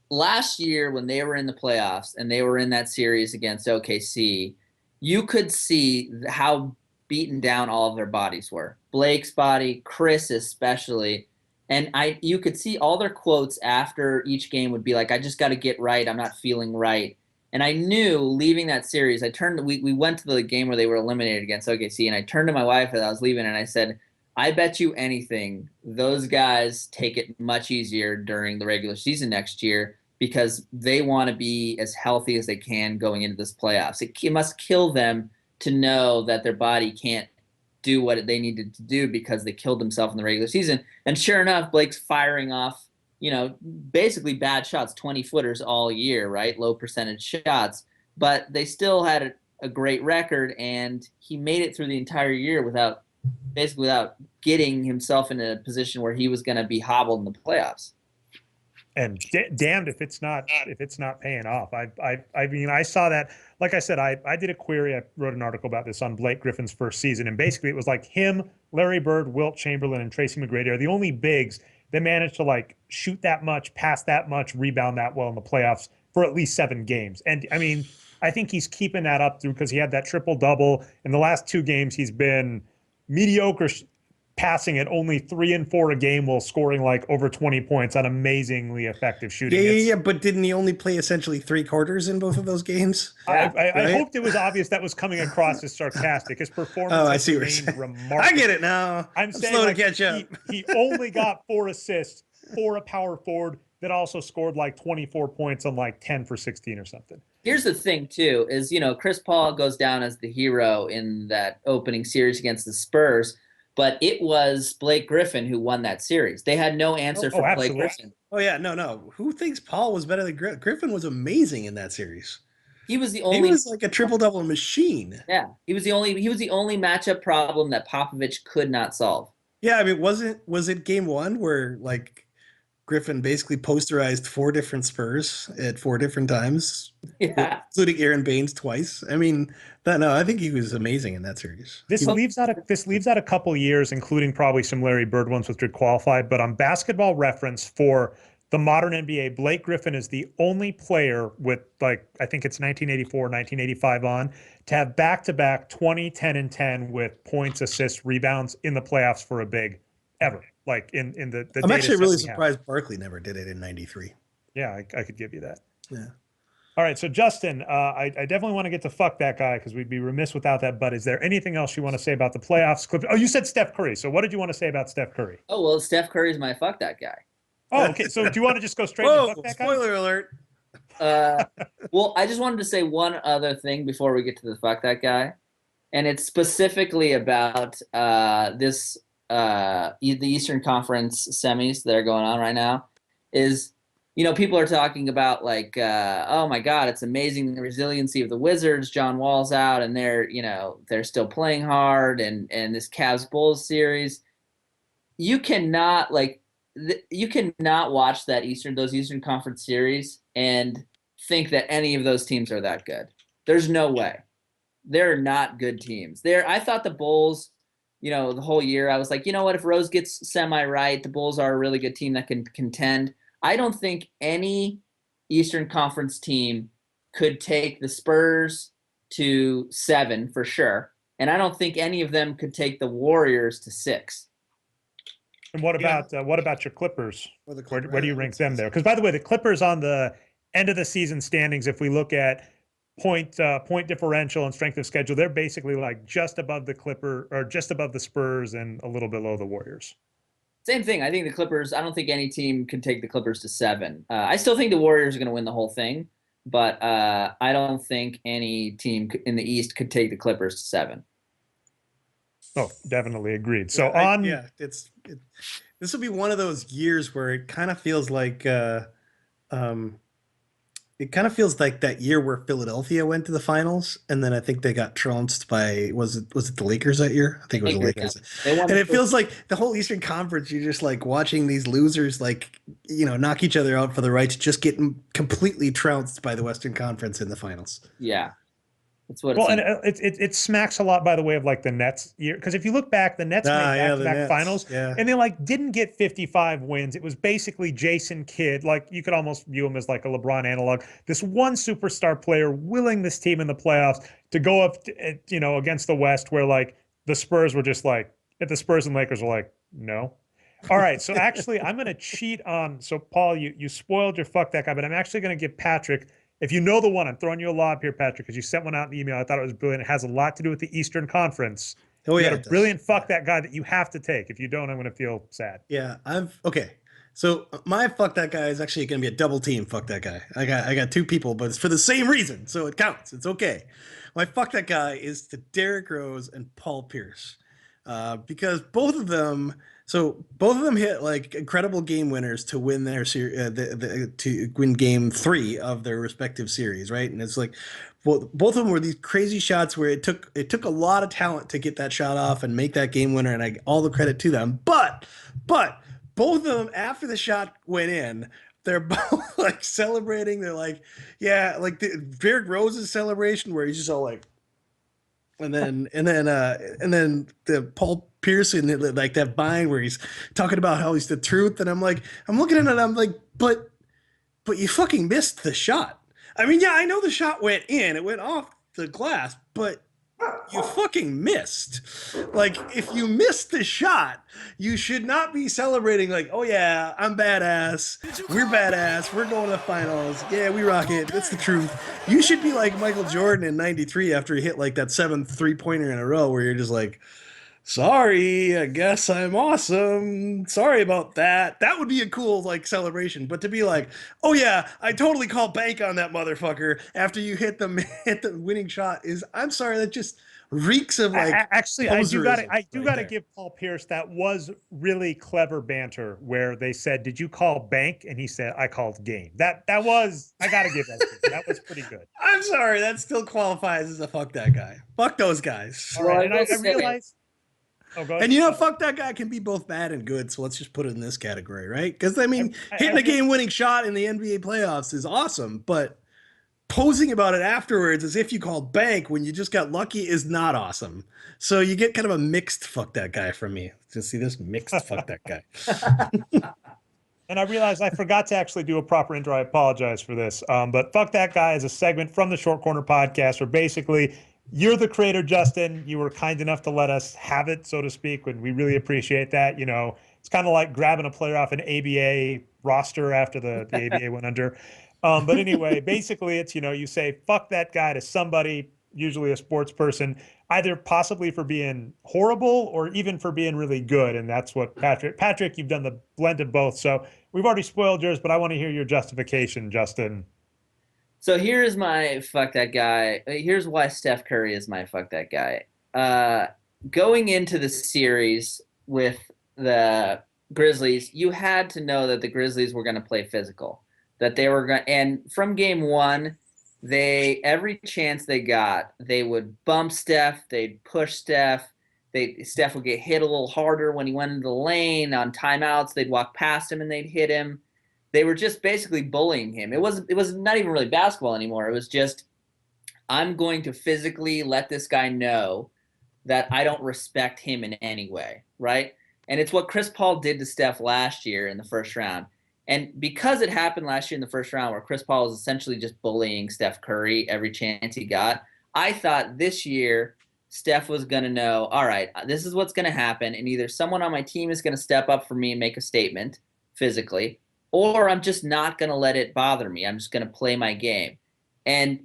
Last year, when they were in the playoffs and they were in that series against OKC, you could see how beaten down all of their bodies were. Blake's body, Chris especially. And you could see all their quotes after each game would be like, I just got to get right. I'm not feeling right. And I knew leaving that series, we went to the game where they were eliminated against OKC, and I turned to my wife as I was leaving and I said, I bet you anything those guys take it much easier during the regular season next year because they want to be as healthy as they can going into this playoffs. It must kill them to know that their body can't do what they needed to do because they killed themselves in the regular season. And sure enough, Blake's firing off, basically bad shots, 20-footers all year, right? Low percentage shots, but they still had a great record, and he made it through the entire year without getting himself in a position where he was going to be hobbled in the playoffs. And damned if it's not paying off. I mean, I saw that. Like I said, I did a query. I wrote an article about this on Blake Griffin's first season, and basically it was like him, Larry Bird, Wilt Chamberlain, and Tracy McGrady are the only bigs that managed to like shoot that much, pass that much, rebound that well in the playoffs for at least 7 games. And I mean, I think he's keeping that up through because he had that triple double in the last 2 games. He's been mediocre passing at only 3 and 4 a game while scoring like over 20 points on amazingly effective shooting. Yeah. But didn't he only play essentially 3/4 in both of those games? I Right? hoped it was obvious that was coming across as sarcastic. His performance Oh, I has see what you're remained saying. remarkable. I get it now. I'm saying slow like, to catch up. he only got 4 assists for a power forward that also scored like 24 points on like 10 for 16 or something. Here's the thing, too, is, Chris Paul goes down as the hero in that opening series against the Spurs, but it was Blake Griffin who won that series. They had no answer for Blake Griffin. Oh, yeah. No. Who thinks Paul was better than Griffin? Griffin was amazing in that series. He was the He only. was like a triple-double machine. Yeah, he was the only matchup problem that Popovich could not solve. Yeah, I mean, was it game one where like Griffin basically posterized 4 different Spurs at 4 different times, Yeah. including Aaron Baines twice? I mean, no, I think he was amazing in that series. This leaves out a couple years, including probably some Larry Bird ones, which would qualify. But on Basketball Reference for the modern NBA, Blake Griffin is the only player with, like, I think it's 1984, 1985 on, to have back-to-back 20, 10, and 10 with points, assists, rebounds in the playoffs for a big ever. Like in the I'm actually really have. surprised Barkley never did it in '93. Yeah, I could give you that. Yeah. All right, so Justin, I definitely want to get to fuck that guy because we'd be remiss without that. But is there anything else you want to say about the playoffs? Oh, you said Steph Curry. So what did you want to say about Steph Curry? Oh, well, Steph Curry's my fuck that guy. Oh, okay. So do you want to just go straight Whoa, to fuck that guy? spoiler alert. Well, I just wanted to say one other thing before we get to the fuck that guy, and it's specifically about the Eastern Conference semis that are going on right now. Is people are talking about like, oh my God, it's amazing the resiliency of the Wizards. John Wall's out, and they're still playing hard, and this Cavs Bulls series, you cannot watch those Eastern Conference series and think that any of those teams are that good. There's no way. They're not good teams. I thought the Bulls, the whole year I was like, you know what, if Rose gets semi-right, the Bulls are a really good team that can contend. I don't think any Eastern Conference team could take the Spurs to 7 for sure. And I don't think any of them could take the Warriors to 6. And what about your Clippers? Where Where do you rank them there? Because by the way, the Clippers on the end of the season standings, if we look at point differential and strength of schedule, they're basically like just above the Spurs and a little below the Warriors. Same thing. I think the Clippers, I don't think any team could take the Clippers to 7. I still think the Warriors are going to win the whole thing, but I don't think any team in the East could take the Clippers to 7. Oh, definitely agreed. So this will be one of those years where it kind of feels like that year where Philadelphia went to the finals, and then I think they got trounced by was it the Lakers that year? I think it was the Lakers. Yeah. And it feels like the whole Eastern Conference, you're just like watching these losers knock each other out for the right to just get completely trounced by the Western Conference in the finals. Yeah. That's what and it smacks a lot, by the way, of like the Nets year. Because if you look back, the Nets made back-to-back finals, and they like didn't get 55 wins. It was basically Jason Kidd. Like you could almost view him as like a LeBron analog. This one superstar player willing this team in the playoffs to go up, against the West, where like the Spurs were just like, if the Spurs and Lakers were like, no. All right, so actually, I'm going to cheat on. So Paul, you spoiled your fuck that guy, but I'm actually going to give Patrick. If you know the one, I'm throwing you a lob here, Patrick, because you sent one out in the email. I thought it was brilliant. It has a lot to do with the Eastern Conference. Oh, yeah. You got a brilliant fuck that guy that you have to take. If you don't, I'm going to feel sad. Yeah, okay. So my fuck that guy is actually going to be a double team fuck that guy. I got 2 people, but it's for the same reason, so it counts. It's okay. My fuck that guy is to Derrick Rose and Paul Pierce, because both of them hit like incredible game winners to win their to win game 3 of their respective series, right? And it's like, well, both of them were these crazy shots where it took a lot of talent to get that shot off and make that game winner, and all the credit to them. But both of them, after the shot went in, they're both like celebrating. They're like, yeah, like the Derrick Rose's celebration where he's just all like, and then the Paul Pearson, like that vine where he's talking about how he's the truth, and I'm looking at it, I'm like, but you fucking missed the shot. I mean, yeah, I know the shot went in, it went off the glass, but You fucking missed. Like, if you missed the shot, you should not be celebrating like, oh yeah, I'm badass. We're badass. We're going to the finals. Yeah, we rock it. That's the truth. You should be like Michael Jordan in 93 after he hit like that 7th three-pointer in a row where you're just like, sorry, I guess I'm awesome. Sorry about that. That would be a cool like celebration. But to be like, oh yeah, I totally call bank on that motherfucker after you hit the hit the winning shot is I'm sorry, that just reeks of like Actually, I do got to right there. give Paul Pierce that was really clever banter where they said, "Did you call bank?" and he said, "I called game." That was I got to give that to him. That was pretty good. I'm sorry, that still qualifies as a fuck that guy. Fuck those guys. All right, and I realized. Oh, go ahead. And you know, fuck that guy can be both bad and good. So let's just put it in this category, right? Because I mean, hitting a game-winning shot in the NBA playoffs is awesome, but posing about it afterwards as if you called bank when you just got lucky is not awesome. So you get kind of a mixed fuck that guy from me. Just see this mixed fuck that guy. And I realized I forgot to actually do a proper intro. I apologize for this. But Fuck That Guy is a segment from the Short Corner podcast where basically you're the creator, Justin. You were kind enough to let us have it, so to speak, and we really appreciate that. You know, it's kind of like grabbing a player off an ABA roster after the ABA went under. But anyway, basically it's, you know, you say, fuck that guy to somebody, usually a sports person, either possibly for being horrible or even for being really good. And that's what Patrick, you've done the blend of both. So we've already spoiled yours, but I want to hear your justification, Justin. So here's my fuck that guy. Here's why Steph Curry is my fuck that guy. Going into the series with the Grizzlies, you had to know that the Grizzlies were going to play physical. That they were going, and from game one, every chance they got, they would bump Steph, they'd push Steph. Steph would get hit a little harder when he went into the lane on timeouts. They'd walk past him and they'd hit him. They were just basically bullying him. It was not even really basketball anymore. It was just, I'm going to physically let this guy know that I don't respect him in any way, right? And it's what Chris Paul did to Steph last year in the first round. And because it happened last year in the first round where Chris Paul was essentially just bullying Steph Curry every chance he got, I thought this year Steph was going to know, all right, this is what's going to happen. And either someone on my team is going to step up for me and make a statement physically, or I'm just not going to let it bother me. I'm just going to play my game. And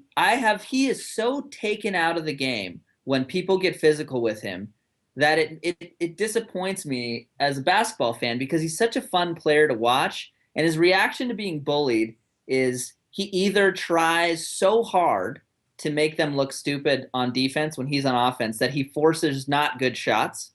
he is so taken out of the game when people get physical with him that it disappoints me as a basketball fan because he's such a fun player to watch. And his reaction to being bullied is he either tries so hard to make them look stupid on defense when he's on offense that he forces not good shots,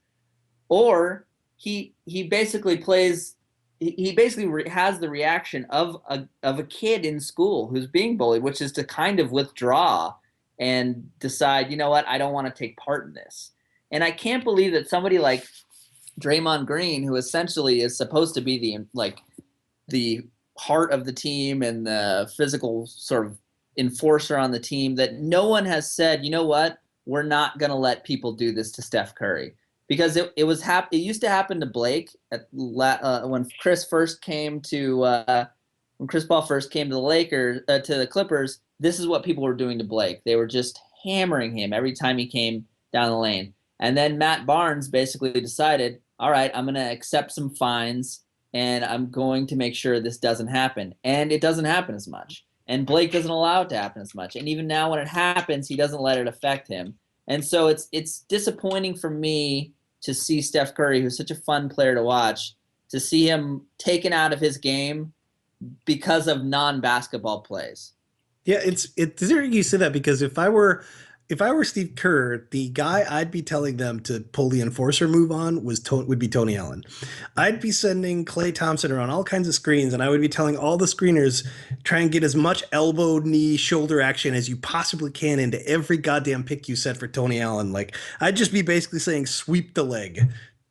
or he basically plays. He basically has the reaction of a kid in school who's being bullied, which is to kind of withdraw and decide, you know what, I don't want to take part in this. And I can't believe that somebody like Draymond Green, who essentially is supposed to be the heart of the team and the physical sort of enforcer on the team, that no one has said, you know what, we're not going to let people do this to Steph Curry. Because it used to happen to Blake when Chris Paul first came to the Lakers to the Clippers. This is what people were doing to Blake. They were just hammering him every time he came down the lane. And then Matt Barnes basically decided, all right, I'm going to accept some fines and I'm going to make sure this doesn't happen. And it doesn't happen as much. And Blake doesn't allow it to happen as much. And even now when it happens, he doesn't let it affect him. And so it's disappointing for me to see Steph Curry, who's such a fun player to watch, to see him taken out of his game because of non-basketball plays. Yeah, it's interesting you say that because if I were Steve Kerr, the guy I'd be telling them to pull the enforcer move on would be Tony Allen. I'd be sending Klay Thompson around all kinds of screens, and I would be telling all the screeners, try and get as much elbow, knee, shoulder action as you possibly can into every goddamn pick you set for Tony Allen. Like, I'd just be basically saying sweep the leg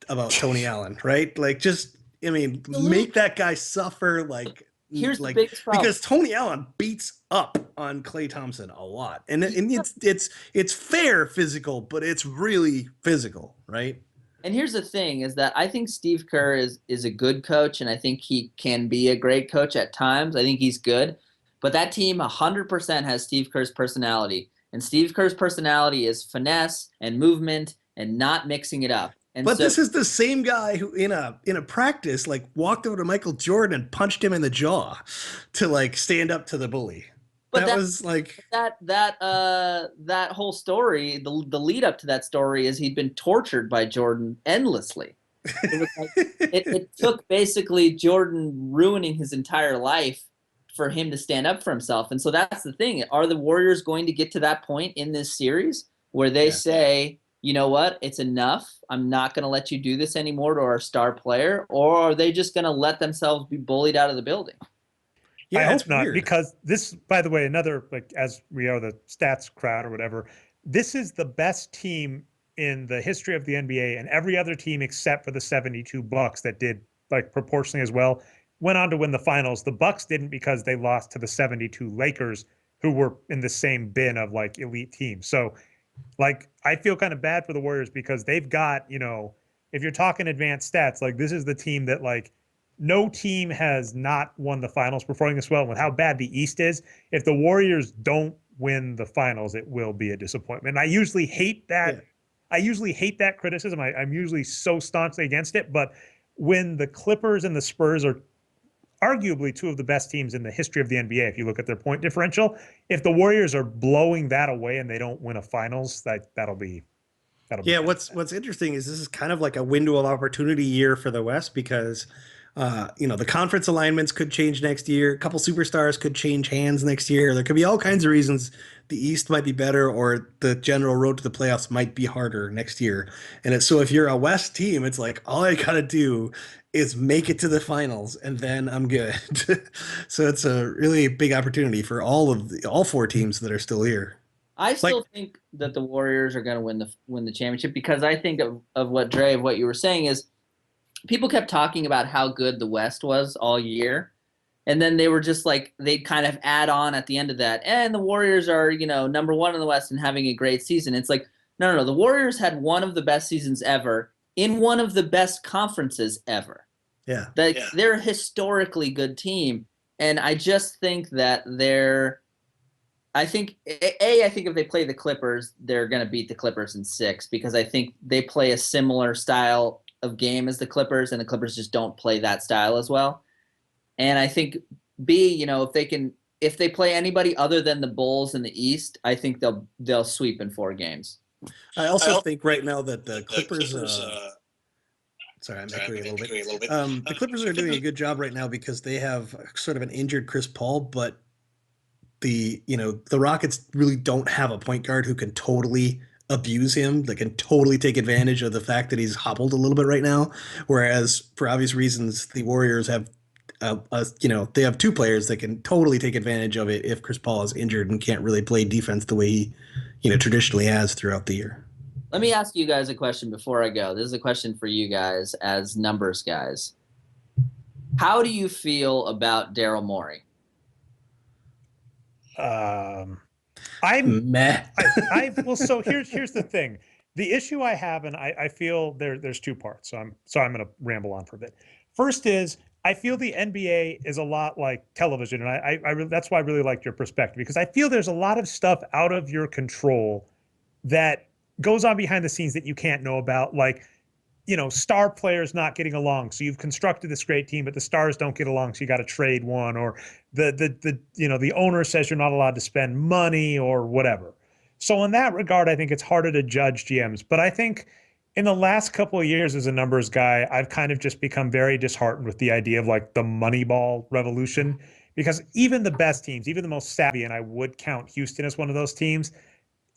about Tony Allen, right? Like, just, I mean, make that guy suffer, like... Here's the biggest problem. Because Tony Allen beats up on Klay Thompson a lot, and it's fair physical, but it's really physical, right? And here's the thing: is that I think Steve Kerr is a good coach, and I think he can be a great coach at times. I think he's good, but that team 100% has Steve Kerr's personality. And Steve Kerr's personality is finesse and movement and not mixing it up. And But so, this is the same guy who in a practice like walked over to Michael Jordan and punched him in the jaw to like stand up to the bully. but That was like that whole story, the lead up to that story is he'd been tortured by Jordan endlessly. It was like it took basically Jordan ruining his entire life for him to stand up for himself. And so that's the thing. Are the Warriors going to get to that point in this series where they say, you know what, it's enough. I'm not going to let you do this anymore to our star player, or are they just going to let themselves be bullied out of the building? yeah, I hope it's not, weird. because this, by the way, another, like, as we are the stats crowd or whatever, this is the best team in the history of the NBA, and every other team except for the 72 Bucks that did like proportionally as well went on to win the finals. The Bucks didn't because they lost to the 72 Lakers, who were in the same bin of like elite teams. So like I feel kind of bad for the Warriors because they've got, you know, if you're talking advanced stats, like this is the team that like no team has not won the finals performing this well. And with how bad the East is, if the Warriors don't win the finals, it will be a disappointment. And I usually hate that. Yeah. I usually hate that criticism. I'm usually so staunchly against it. But when the Clippers and the Spurs are arguably two of the best teams in the history of the NBA, if you look at their point differential, if the Warriors are blowing that away and they don't win a finals, that'll be Yeah, bad. what's interesting is this is kind of like a window of opportunity year for the West because the conference alignments could change next year. A couple superstars could change hands next year. There could be all kinds of reasons the East might be better or the general road to the playoffs might be harder next year. And so if you're a West team, it's like all I gotta do is make it to the finals and then I'm good. So it's a really big opportunity for all four teams that are still here. I Like, still think that the Warriors are going to win the championship because I think of what Dre, of what you were saying is people kept talking about how good the West was all year. And then they were just like, they'd kind of add on at the end of that. And the Warriors are, number one in the West and having a great season. It's like, no. The Warriors had one of the best seasons ever in one of the best conferences ever. yeah. They're a historically good team. And I just think that I think if they play the Clippers, they're going to beat the Clippers in 6 because I think they play a similar style of game as the Clippers, and the Clippers just don't play that style as well. And I think if they play anybody other than the Bulls in the East, I think they'll sweep in 4 games. I also think right now that the Clippers. Sorry, I'm echoing a little bit. The Clippers are doing a good job right now because they have sort of an injured Chris Paul, but the Rockets really don't have a point guard who can totally abuse him. They can totally take advantage of the fact that he's hobbled a little bit right now. Whereas for obvious reasons, the Warriors have, they have 2 players that can totally take advantage of it if Chris Paul is injured and can't really play defense the way he, traditionally has throughout the year. Let me ask you guys a question before I go. This is a question for you guys as numbers guys. How do you feel about Daryl Morey? I'm meh. Well, so here's the thing. The issue I have, and I feel there's 2 parts. So I'm going to ramble on for a bit. First is I feel the NBA is a lot like television, and I that's why I really liked your perspective because I feel there's a lot of stuff out of your control that goes on behind the scenes that you can't know about, like star players not getting along. So you've constructed this great team, but the stars don't get along, so you got to trade one, or the owner says you're not allowed to spend money or whatever. So in that regard, I think it's harder to judge GMs. But I think in the last couple of years as a numbers guy, I've kind of just become very disheartened with the idea of like the Moneyball revolution, because even the best teams, even the most savvy, and I would count Houston as one of those teams,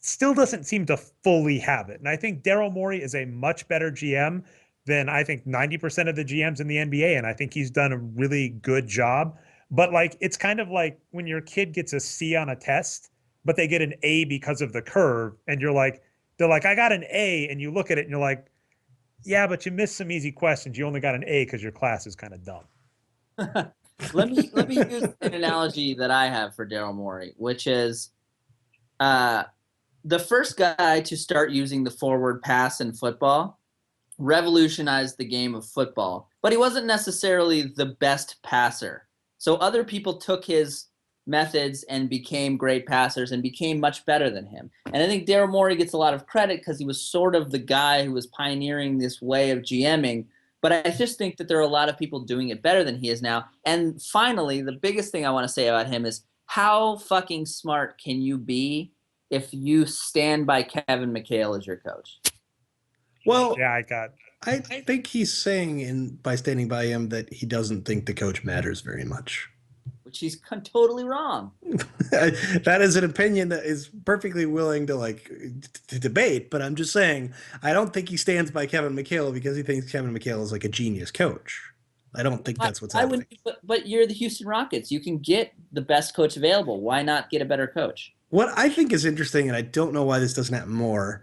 still doesn't seem to fully have it. And I think Daryl Morey is a much better GM than I think 90% of the GMs in the NBA. And I think he's done a really good job. But like, it's kind of like when your kid gets a C on a test, but they get an A because of the curve. And they're like, I got an A. And you look at it and you're like, yeah, but you missed some easy questions. You only got an A because your class is kind of dumb. Let me use an analogy that I have for Daryl Morey, which is, the first guy to start using the forward pass in football revolutionized the game of football, but he wasn't necessarily the best passer. So other people took his methods and became great passers and became much better than him. And I think Daryl Morey gets a lot of credit because he was sort of the guy who was pioneering this way of GMing. But I just think that there are a lot of people doing it better than he is now. And finally, the biggest thing I want to say about him is how fucking smart can you be if you stand by Kevin McHale as your coach? Well, Yeah, I think he's saying by standing by him that he doesn't think the coach matters very much. Which he's totally wrong. That is an opinion that is perfectly willing to to debate, but I'm just saying I don't think he stands by Kevin McHale because he thinks Kevin McHale is like a genius coach. I don't think that's what's happening. But you're the Houston Rockets. You can get the best coach available. Why not get a better coach? What I think is interesting, and I don't know why this doesn't happen more,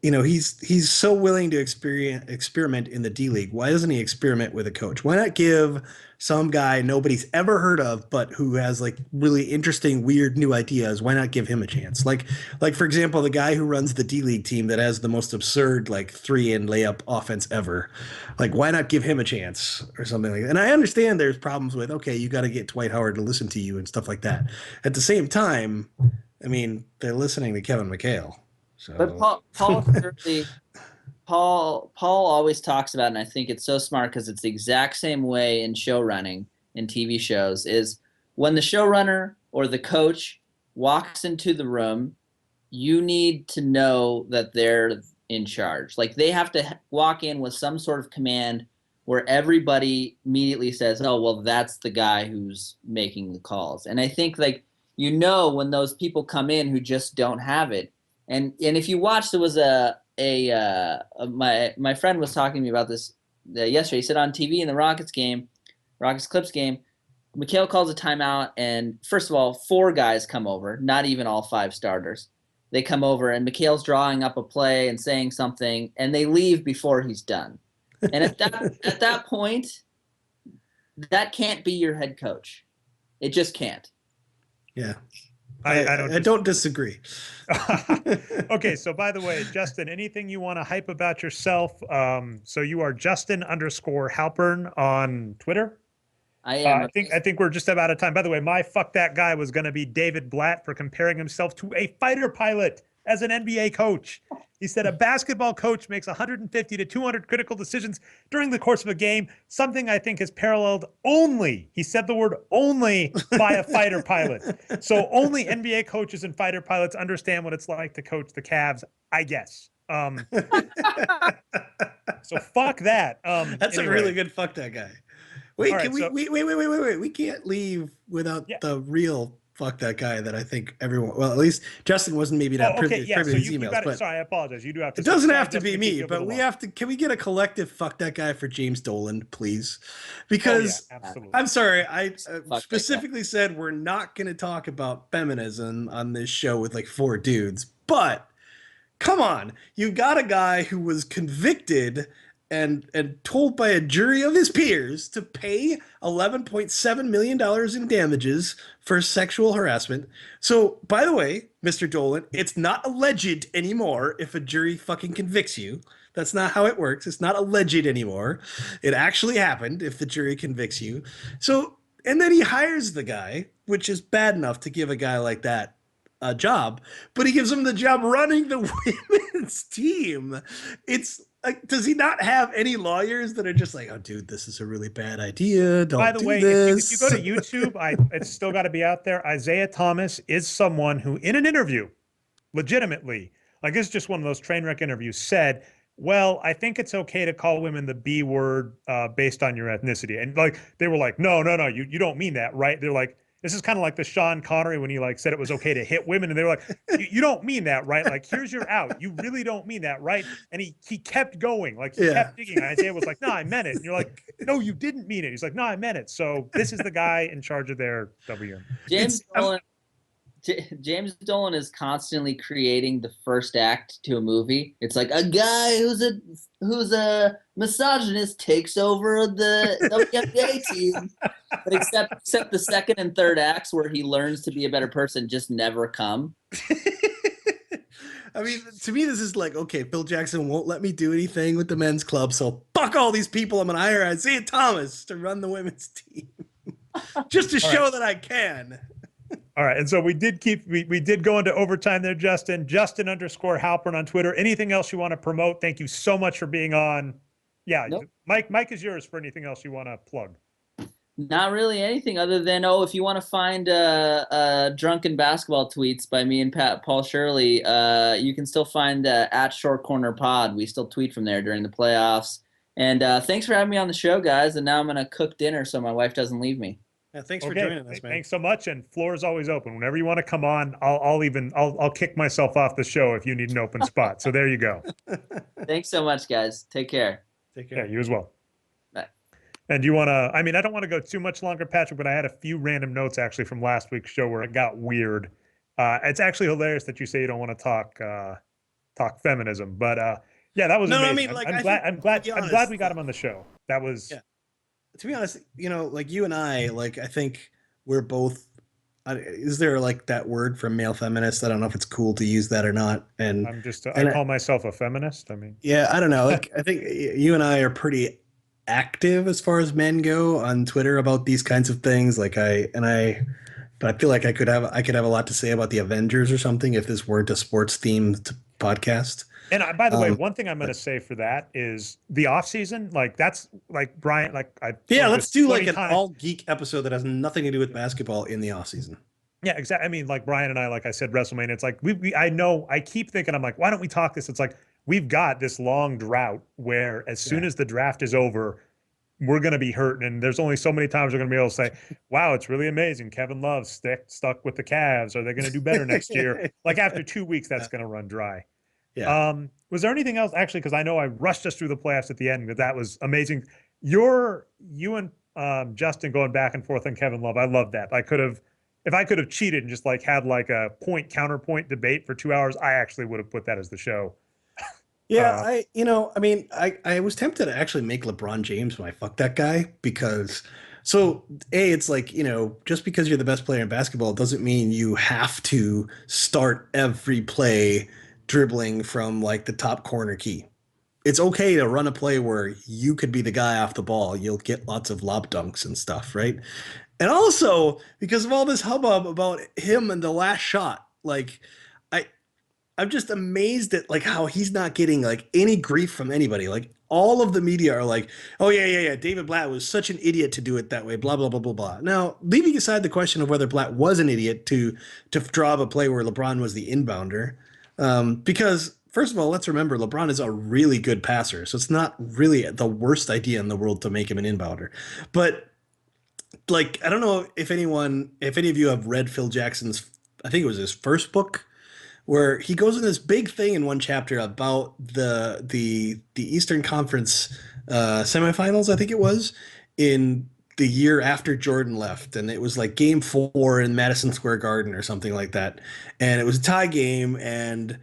he's so willing to experiment in the D League. Why doesn't he experiment with a coach? Why not give some guy nobody's ever heard of, but who has like really interesting, weird new ideas? Why not give him a chance? Like for example, the guy who runs the D League team that has the most absurd 3-and layup offense ever. Like, why not give him a chance or something like that? And I understand there's problems with, okay, you got to get Dwight Howard to listen to you and stuff like that. At the same time, I mean, they're listening to Kevin McHale. So. But Paul always talks about, and I think it's so smart because it's the exact same way in show running in TV shows, is when the showrunner or the coach walks into the room, you need to know that they're in charge. Like, they have to walk in with some sort of command where everybody immediately says, oh, well, that's the guy who's making the calls. And I think when those people come in who just don't have it. And if you watch, there was my friend was talking to me about this yesterday. He said on TV in the Rockets Clips game, McHale calls a timeout, and first of all, 4 guys come over, not even all 5 starters. They come over, and McHale's drawing up a play and saying something, and they leave before he's done. And at that point, that can't be your head coach. It just can't. Yeah. I don't disagree. Okay, so by the way, Justin, anything you want to hype about yourself? So you are Justin_Halpern on Twitter. I am. I think we're just about out of time. By the way, my fuck that guy was going to be David Blatt for comparing himself to a fighter pilot as an NBA coach. He said a basketball coach makes 150 to 200 critical decisions during the course of a game, something I think is paralleled only, he said the word only, by a fighter pilot. So only NBA coaches and fighter pilots understand what it's like to coach the Cavs, I guess. So fuck that. That's anyway. a really good fuck that guy. Wait, All can right, wait. We can't leave without the real fuck that guy that I think everyone, well, at least Justin wasn't maybe that privy to his emails. But sorry, I apologize. You do have to. It doesn't have to be me, but we have to. Can we get a collective fuck that guy for James Dolan, please? Because absolutely. I'm sorry, I specifically said we're not going to talk about feminism on this show with 4 dudes, but come on, you got a guy who was convicted and told by a jury of his peers to pay $11.7 million in damages for sexual harassment. So, by the way, Mr. Dolan, it's not alleged anymore if a jury fucking convicts you. That's not how it works. It's not alleged anymore. It actually happened if the jury convicts you. So, and then he hires the guy, which is bad enough to give a guy like that a job, but he gives him the job running the women's team. It's does he not have any lawyers that are just like, oh, dude, this is a really bad idea. Don't By the do way, this. if you go to YouTube, it's still got to be out there. Isaiah Thomas is someone who, in an interview, legitimately, it's just one of those train wreck interviews, said, well, I think it's okay to call women the B word based on your ethnicity. And they were like, no, you don't mean that, right? They're like, this is kind of like the Sean Connery when he said it was okay to hit women. And they were like, you don't mean that, right? Here's your out. You really don't mean that, right? And he kept going. He kept digging. And Isaiah was like, no, I meant it. And you're like, no, you didn't mean it. He's like, no, I meant it. So this is the guy in charge of their WM. James Dolan is constantly creating the first act to a movie. It's like a guy who's a misogynist takes over the WNBA team, but except the second and third acts where he learns to be a better person just never come. I mean, to me, this is okay, Phil Jackson won't let me do anything with the men's club, so fuck all these people. I'm going to hire Isaiah Thomas to run the women's team just to show that I can. All right. And so we did go into overtime there, Justin. Justin _ Halpern on Twitter. Anything else you want to promote? Thank you so much for being on. Yeah. Nope. Mike is yours for anything else you want to plug. Not really anything other than, if you want to find drunken basketball tweets by me and Paul Shirley, you can still find at Short Corner Pod. We still tweet from there during the playoffs. And thanks for having me on the show, guys. And now I'm going to cook dinner so my wife doesn't leave me. Yeah, thanks for joining us, man. Thanks so much. And floor is always open. Whenever you want to come on, I'll kick myself off the show if you need an open spot. So there you go. Thanks so much, guys. Take care. Take care. Yeah, you as well. Bye. And you want to, I don't want to go too much longer, Patrick, but I had a few random notes actually from last week's show where it got weird. It's actually hilarious that you say you don't want to talk feminism, but yeah, that was amazing. I'm glad we got him on the show. That was, yeah. To be honest, like you and I think we're both, is there like that word from male feminist? I don't know if it's cool to use that or not. And I call myself a feminist. Yeah, I don't know. Like, I think you and I are pretty active as far as men go on Twitter about these kinds of things. But I feel like I could have a lot to say about the Avengers or something if this weren't a sports themed podcast. And by the way, one thing I'm going to say for that is the off season, like that's like Brian, let's do like an all geek episode that has nothing to do with basketball in the off season. Yeah, exactly. Like Brian and I, like I said, WrestleMania. It's like I keep thinking, I'm like, why don't we talk this? It's like we've got this long drought where as soon as the draft is over, we're going to be hurting. And there's only so many times we're going to be able to say, wow, it's really amazing. Kevin Love stuck with the Cavs. Are they going to do better next year? Like after 2 weeks, that's going to run dry. Yeah. Was there anything else actually? Because I know I rushed us through the playoffs at the end, but that was amazing. You and Justin going back and forth on Kevin Love. I love that. If I could have cheated and just like had like a point counterpoint debate for 2 hours, I actually would have put that as the show. Yeah, I was tempted to actually make LeBron James my fuck that guy because it's like, just because you're the best player in basketball doesn't mean you have to start every play dribbling from like the top corner key. It's okay to run a play where you could be the guy off the ball. You'll get lots of lob dunks and stuff, right? And also because of all this hubbub about him and the last shot, like I'm just amazed at like how he's not getting like any grief from anybody. Like all of the media are like, oh yeah. David Blatt was such an idiot to do it that way, blah, blah, blah, blah, blah. Now, leaving aside the question of whether Blatt was an idiot to draw up a play where LeBron was the inbounder, because first of all, let's remember LeBron is a really good passer. So it's not really the worst idea in the world to make him an inbounder. But like, I don't know if any of you have read Phil Jackson's, I think it was his first book, where he goes in this big thing in one chapter about the Eastern Conference semifinals, I think it was, in the year after Jordan left. And it was like game 4 in Madison Square Garden or something like that. And it was a tie game, and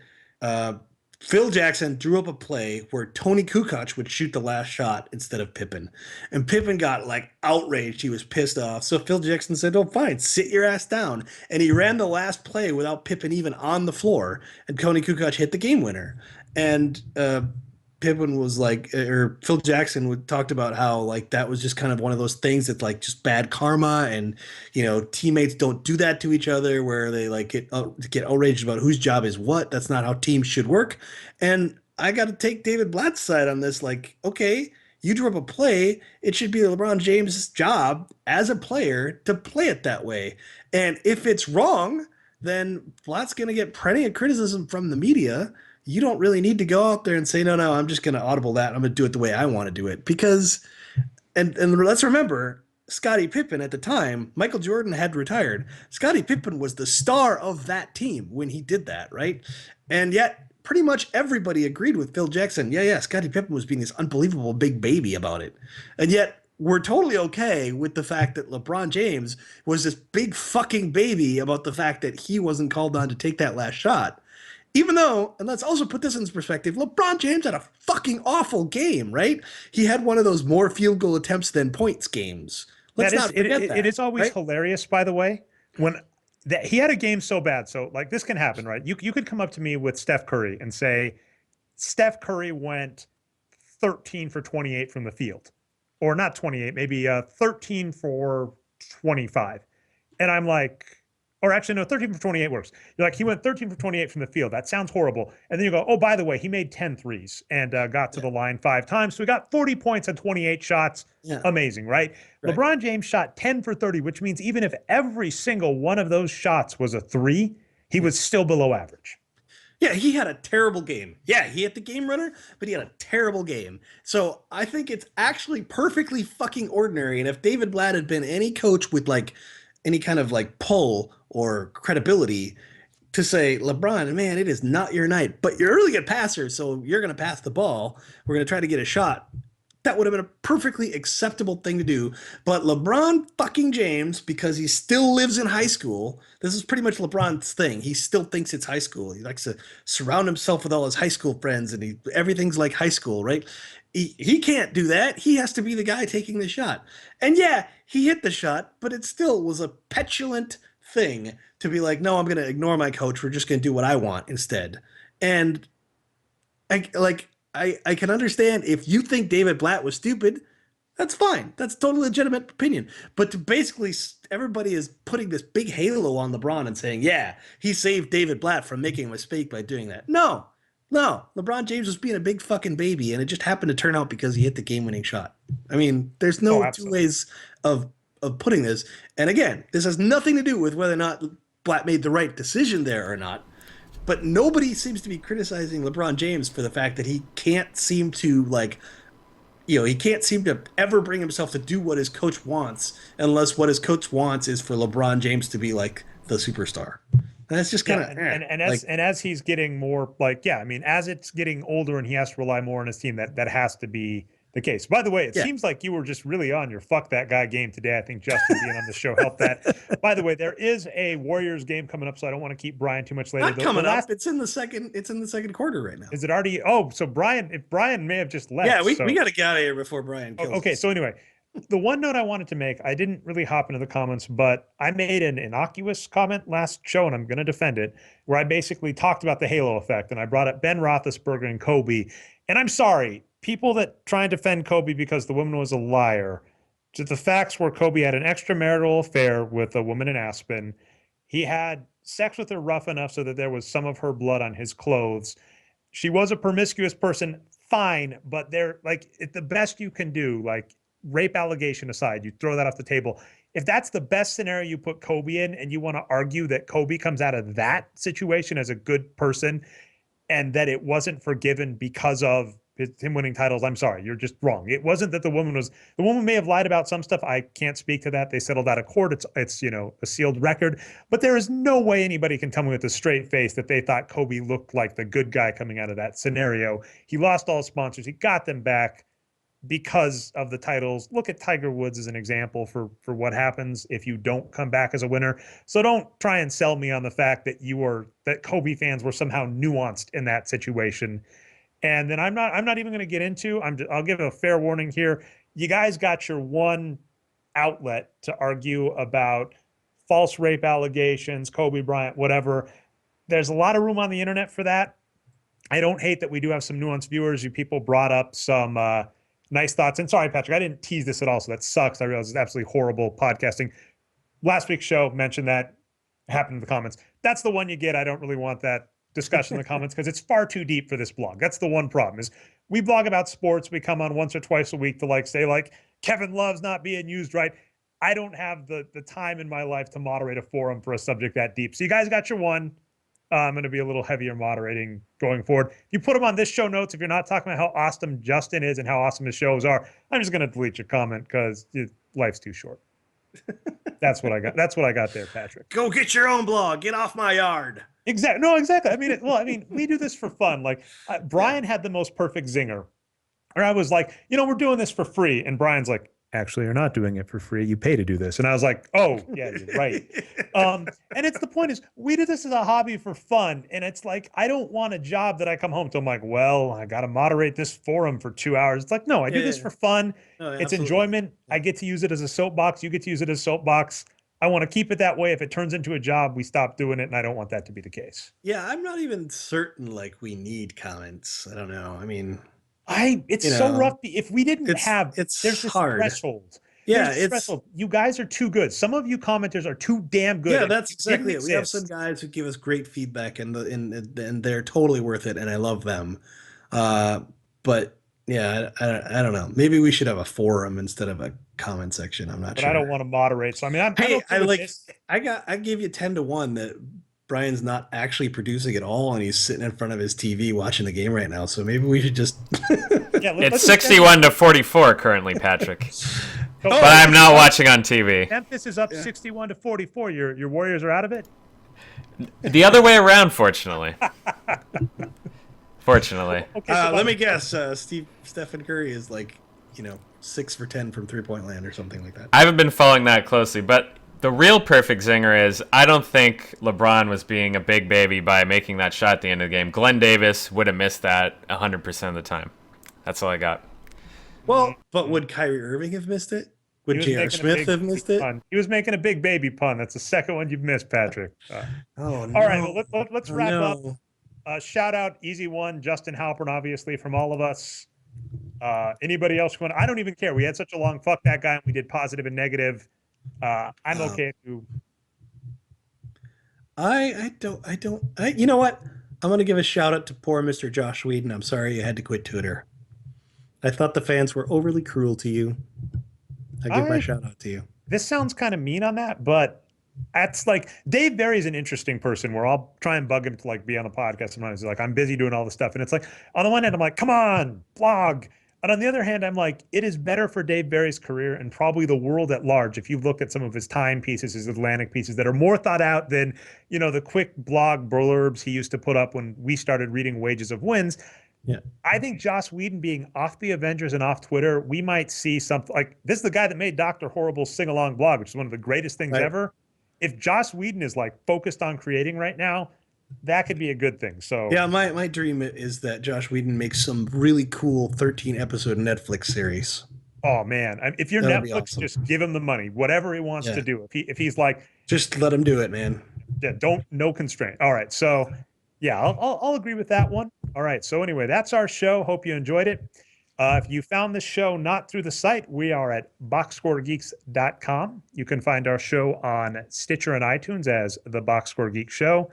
Phil Jackson drew up a play where Tony Kukoc would shoot the last shot instead of Pippen. And Pippen got like outraged. He was pissed off. So Phil Jackson said, oh, fine, sit your ass down. And he ran the last play without Pippen even on the floor. And Tony Kukoc hit the game winner. And Pippen was like, or Phil Jackson talked about how like that was just kind of one of those things that's like just bad karma, and teammates don't do that to each other where they like get outraged about whose job is what. That's not how teams should work. And I got to take David Blatt's side on this. Like, okay, you drew up a play. It should be LeBron James' job as a player to play it that way. And if it's wrong, then Blatt's going to get plenty of criticism from the media. You don't really need to go out there and say, no, I'm just going to audible that. I'm going to do it the way I want to do it. Because, and let's remember, Scottie Pippen at the time, Michael Jordan had retired. Scottie Pippen was the star of that team when he did that, right? And yet, pretty much everybody agreed with Phil Jackson. Yeah, Scottie Pippen was being this unbelievable big baby about it. And yet, we're totally okay with the fact that LeBron James was this big fucking baby about the fact that he wasn't called on to take that last shot. Even though, and let's also put this in perspective, LeBron James had a fucking awful game, right? He had one of those more field goal attempts than points games. Let's not forget that. It is always hilarious, by the way, when he had a game so bad. So like this can happen, right? You could come up to me with Steph Curry and say, Steph Curry went 13 for 28 from the field, or not 28, maybe 13 for 25. And I'm like, Or actually, no, 13 for 28 works. You're like, he went 13 for 28 from the field. That sounds horrible. And then you go, oh, by the way, he made 10 threes and got to the line 5 times. So he got 40 points on 28 shots. Yeah. Amazing, right? LeBron James shot 10 for 30, which means even if every single one of those shots was a 3, he was still below average. Yeah, he had a terrible game. Yeah, he hit the game winner, but he had a terrible game. So I think it's actually perfectly fucking ordinary. And if David Blatt had been any coach with like any kind of like pull or credibility to say, LeBron, man, it is not your night, but you're a really good passer, so you're going to pass the ball. We're going to try to get a shot. That would have been a perfectly acceptable thing to do. But LeBron fucking James, because he still lives in high school, this is pretty much LeBron's thing. He still thinks it's high school. He likes to surround himself with all his high school friends, and everything's like high school, right? He can't do that. He has to be the guy taking the shot. And yeah, he hit the shot, but it still was a petulant thing to be like, no, I'm going to ignore my coach. We're just going to do what I want instead. And I can understand if you think David Blatt was stupid, that's fine. That's a totally legitimate opinion. But to basically, everybody is putting this big halo on LeBron and saying, yeah, he saved David Blatt from making a mistake by doing that. No. LeBron James was being a big fucking baby, and it just happened to turn out because he hit the game-winning shot. I mean, there's no two ways of putting this. And again, this has nothing to do with whether or not Blatt made the right decision there or not. But nobody seems to be criticizing LeBron James for the fact that he can't seem to he can't seem to ever bring himself to do what his coach wants unless what his coach wants is for LeBron James to be like the superstar. And that's just kind of as he's getting more as it's getting older and he has to rely more on his team, that has to be the case. By the way, it seems like you were just really on your fuck that guy game today. I think Justin being on the show helped that. By the way, there is a Warriors game coming up, so I don't want to keep Brian too much later. Not coming up. It's in the second quarter right now. Is it already? Oh, so Brian may have just left. Yeah, we got to get out of here before Brian kills okay, us. so anyway, the one note I wanted to make, I didn't really hop into the comments, but I made an innocuous comment last show, and I'm going to defend it, where I basically talked about the halo effect, and I brought up Ben Roethlisberger and Kobe. And I'm sorry, people that try and defend Kobe because the woman was a liar. The facts were Kobe had an extramarital affair with a woman in Aspen. He had sex with her rough enough so that there was some of her blood on his clothes. She was a promiscuous person, fine, but the best you can do, like rape allegation aside, you throw that off the table. If that's the best scenario you put Kobe in, and you want to argue that Kobe comes out of that situation as a good person and that it wasn't forgiven because of him winning titles, I'm sorry, you're just wrong. It wasn't that the woman may have lied about some stuff. I can't speak to that. They settled out of court. It's a sealed record, but there is no way anybody can tell me with a straight face that they thought Kobe looked like the good guy coming out of that scenario. He lost all sponsors. He got them back because of the titles. Look at Tiger Woods as an example for what happens if you don't come back as a winner. So don't try and sell me on the fact that Kobe fans were somehow nuanced in that situation. And then I'm not even going to get into, I'll give a fair warning here. You guys got your one outlet to argue about false rape allegations, Kobe Bryant, whatever. There's a lot of room on the internet for that. I don't hate that we do have some nuanced viewers. You people brought up some nice thoughts. And sorry, Patrick, I didn't tease this at all, so that sucks. I realize it's absolutely horrible podcasting. Last week's show mentioned that happened in the comments. That's the one you get. I don't really want that discussion in the comments because it's far too deep for this blog. That's the one problem is we blog about sports. We come on once or twice a week to say Kevin Love's not being used right. I don't have the time in my life to moderate a forum for a subject that deep. So you guys got your one. I'm going to be a little heavier moderating going forward. If you put them on this show notes, if you're not talking about how awesome Justin is and how awesome his shows are, I'm just going to delete your comment because life's too short. That's what I got. That's what I got there, Patrick. Go get your own blog. Get off my yard. Exactly. No, exactly. I mean, we do this for fun. Brian had the most perfect zinger. Or I was like, we're doing this for free. And Brian's like, actually, you're not doing it for free. You pay to do this. And I was like, oh, yeah, you're right. And it's the point is we do this as a hobby for fun. And it's like, I don't want a job that I come home to. I'm like, well, I got to moderate this forum for 2 hours. It's like, no, I do this for fun. No, it's enjoyment. I get to use it as a soapbox. You get to use it as a soapbox. I want to keep it that way. If it turns into a job, we stop doing it. And I don't want that to be the case. Yeah, I'm not even certain we need comments. I don't know. I mean, it's so rough. If we didn't have, there's this hard threshold. Yeah, Here's the it's threshold. You guys are too good. Some of you commenters are too damn good. yeah, and that's you didn't exactly it. We have some exist. guys who give us great feedback, and they're totally worth it, and I love them. Uh, but yeah, I don't know. Maybe we should have a forum instead of a comment section. I'm not But I don't sure. want to moderate. So I mean, I'm Hey, okay with this. I gave you 10-1 that Brian's not actually producing at all, and he's sitting in front of his TV watching the game right now. So maybe we should just. Yeah, It's let's 61 to 44 currently, Patrick. But But I'm not watching on TV. Memphis is up Yeah. 61 to 44. Your Warriors are out of it. The other way around, fortunately. Fortunately. Okay, so Let me guess. Stephen Curry is like, 6 for 10 from 3-point land or something like that. I haven't been following that closely, but the real perfect zinger is I don't think LeBron was being a big baby by making that shot at the end of the game. Glenn Davis would have missed that 100% of the time. That's all I got. Well, but would Kyrie Irving have missed it? Would He was J.R. making a Smith big have missed it? pun. He was making a big baby pun. That's the second one you've missed, Patrick. Oh no! All right, well, let's Oh, wrap up. no. Shout out, easy one, Justin Halpern, obviously, from all of us. Anybody else want? I don't even care. We had such a long fuck that guy, and we did positive and negative. I'm okay to. I don't. You know what? I'm gonna give a shout out to poor Mr. Josh Whedon. I'm sorry you had to quit Twitter. I thought the fans were overly cruel to you. I give my shout out to you. This sounds kind of mean on that, but that's like Dave Barry's an interesting person where I'll try and bug him to like be on the podcast sometimes. He's like, I'm busy doing all this stuff. And it's like, on the one hand, I'm like, come on, blog. And on the other hand, I'm like, it is better for Dave Barry's career and probably the world at large if you look at some of his Time pieces, his Atlantic pieces that are more thought out than, the quick blog blurbs he used to put up when we started reading Wages of Wins. Yeah. I think Joss Whedon being off the Avengers and off Twitter, we might see something like this is the guy that made Dr. Horrible's sing along blog, which is one of the greatest things Right. ever. If Joss Whedon is like focused on creating right now, that could be a good thing. So Yeah, my dream is that Josh Whedon makes some really cool 13-episode Netflix series. oh man, if you're That'd be Netflix, awesome. just give him the money, whatever he wants Yeah. to do. If he's like, Just let him do it, man. yeah, no constraint. All right, so yeah, I'll agree with that one. All right, so anyway, that's our show. Hope you enjoyed it. If you found this show not through the site, we are at boxscoregeeks.com. You can find our show on Stitcher and iTunes as the Boxscore Geek Show.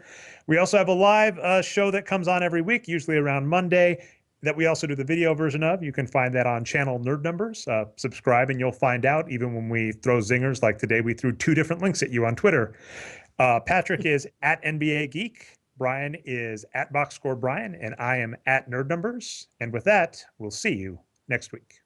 We also have a live show that comes on every week, usually around Monday, that we also do the video version of. You can find that on channel Nerd Numbers. Subscribe and you'll find out, even when we throw zingers, like today we threw 2 different links at you on Twitter. Patrick is at NBA Geek. Brian is at Boxscore Brian, and I am at Nerd Numbers. And with that, we'll see you next week.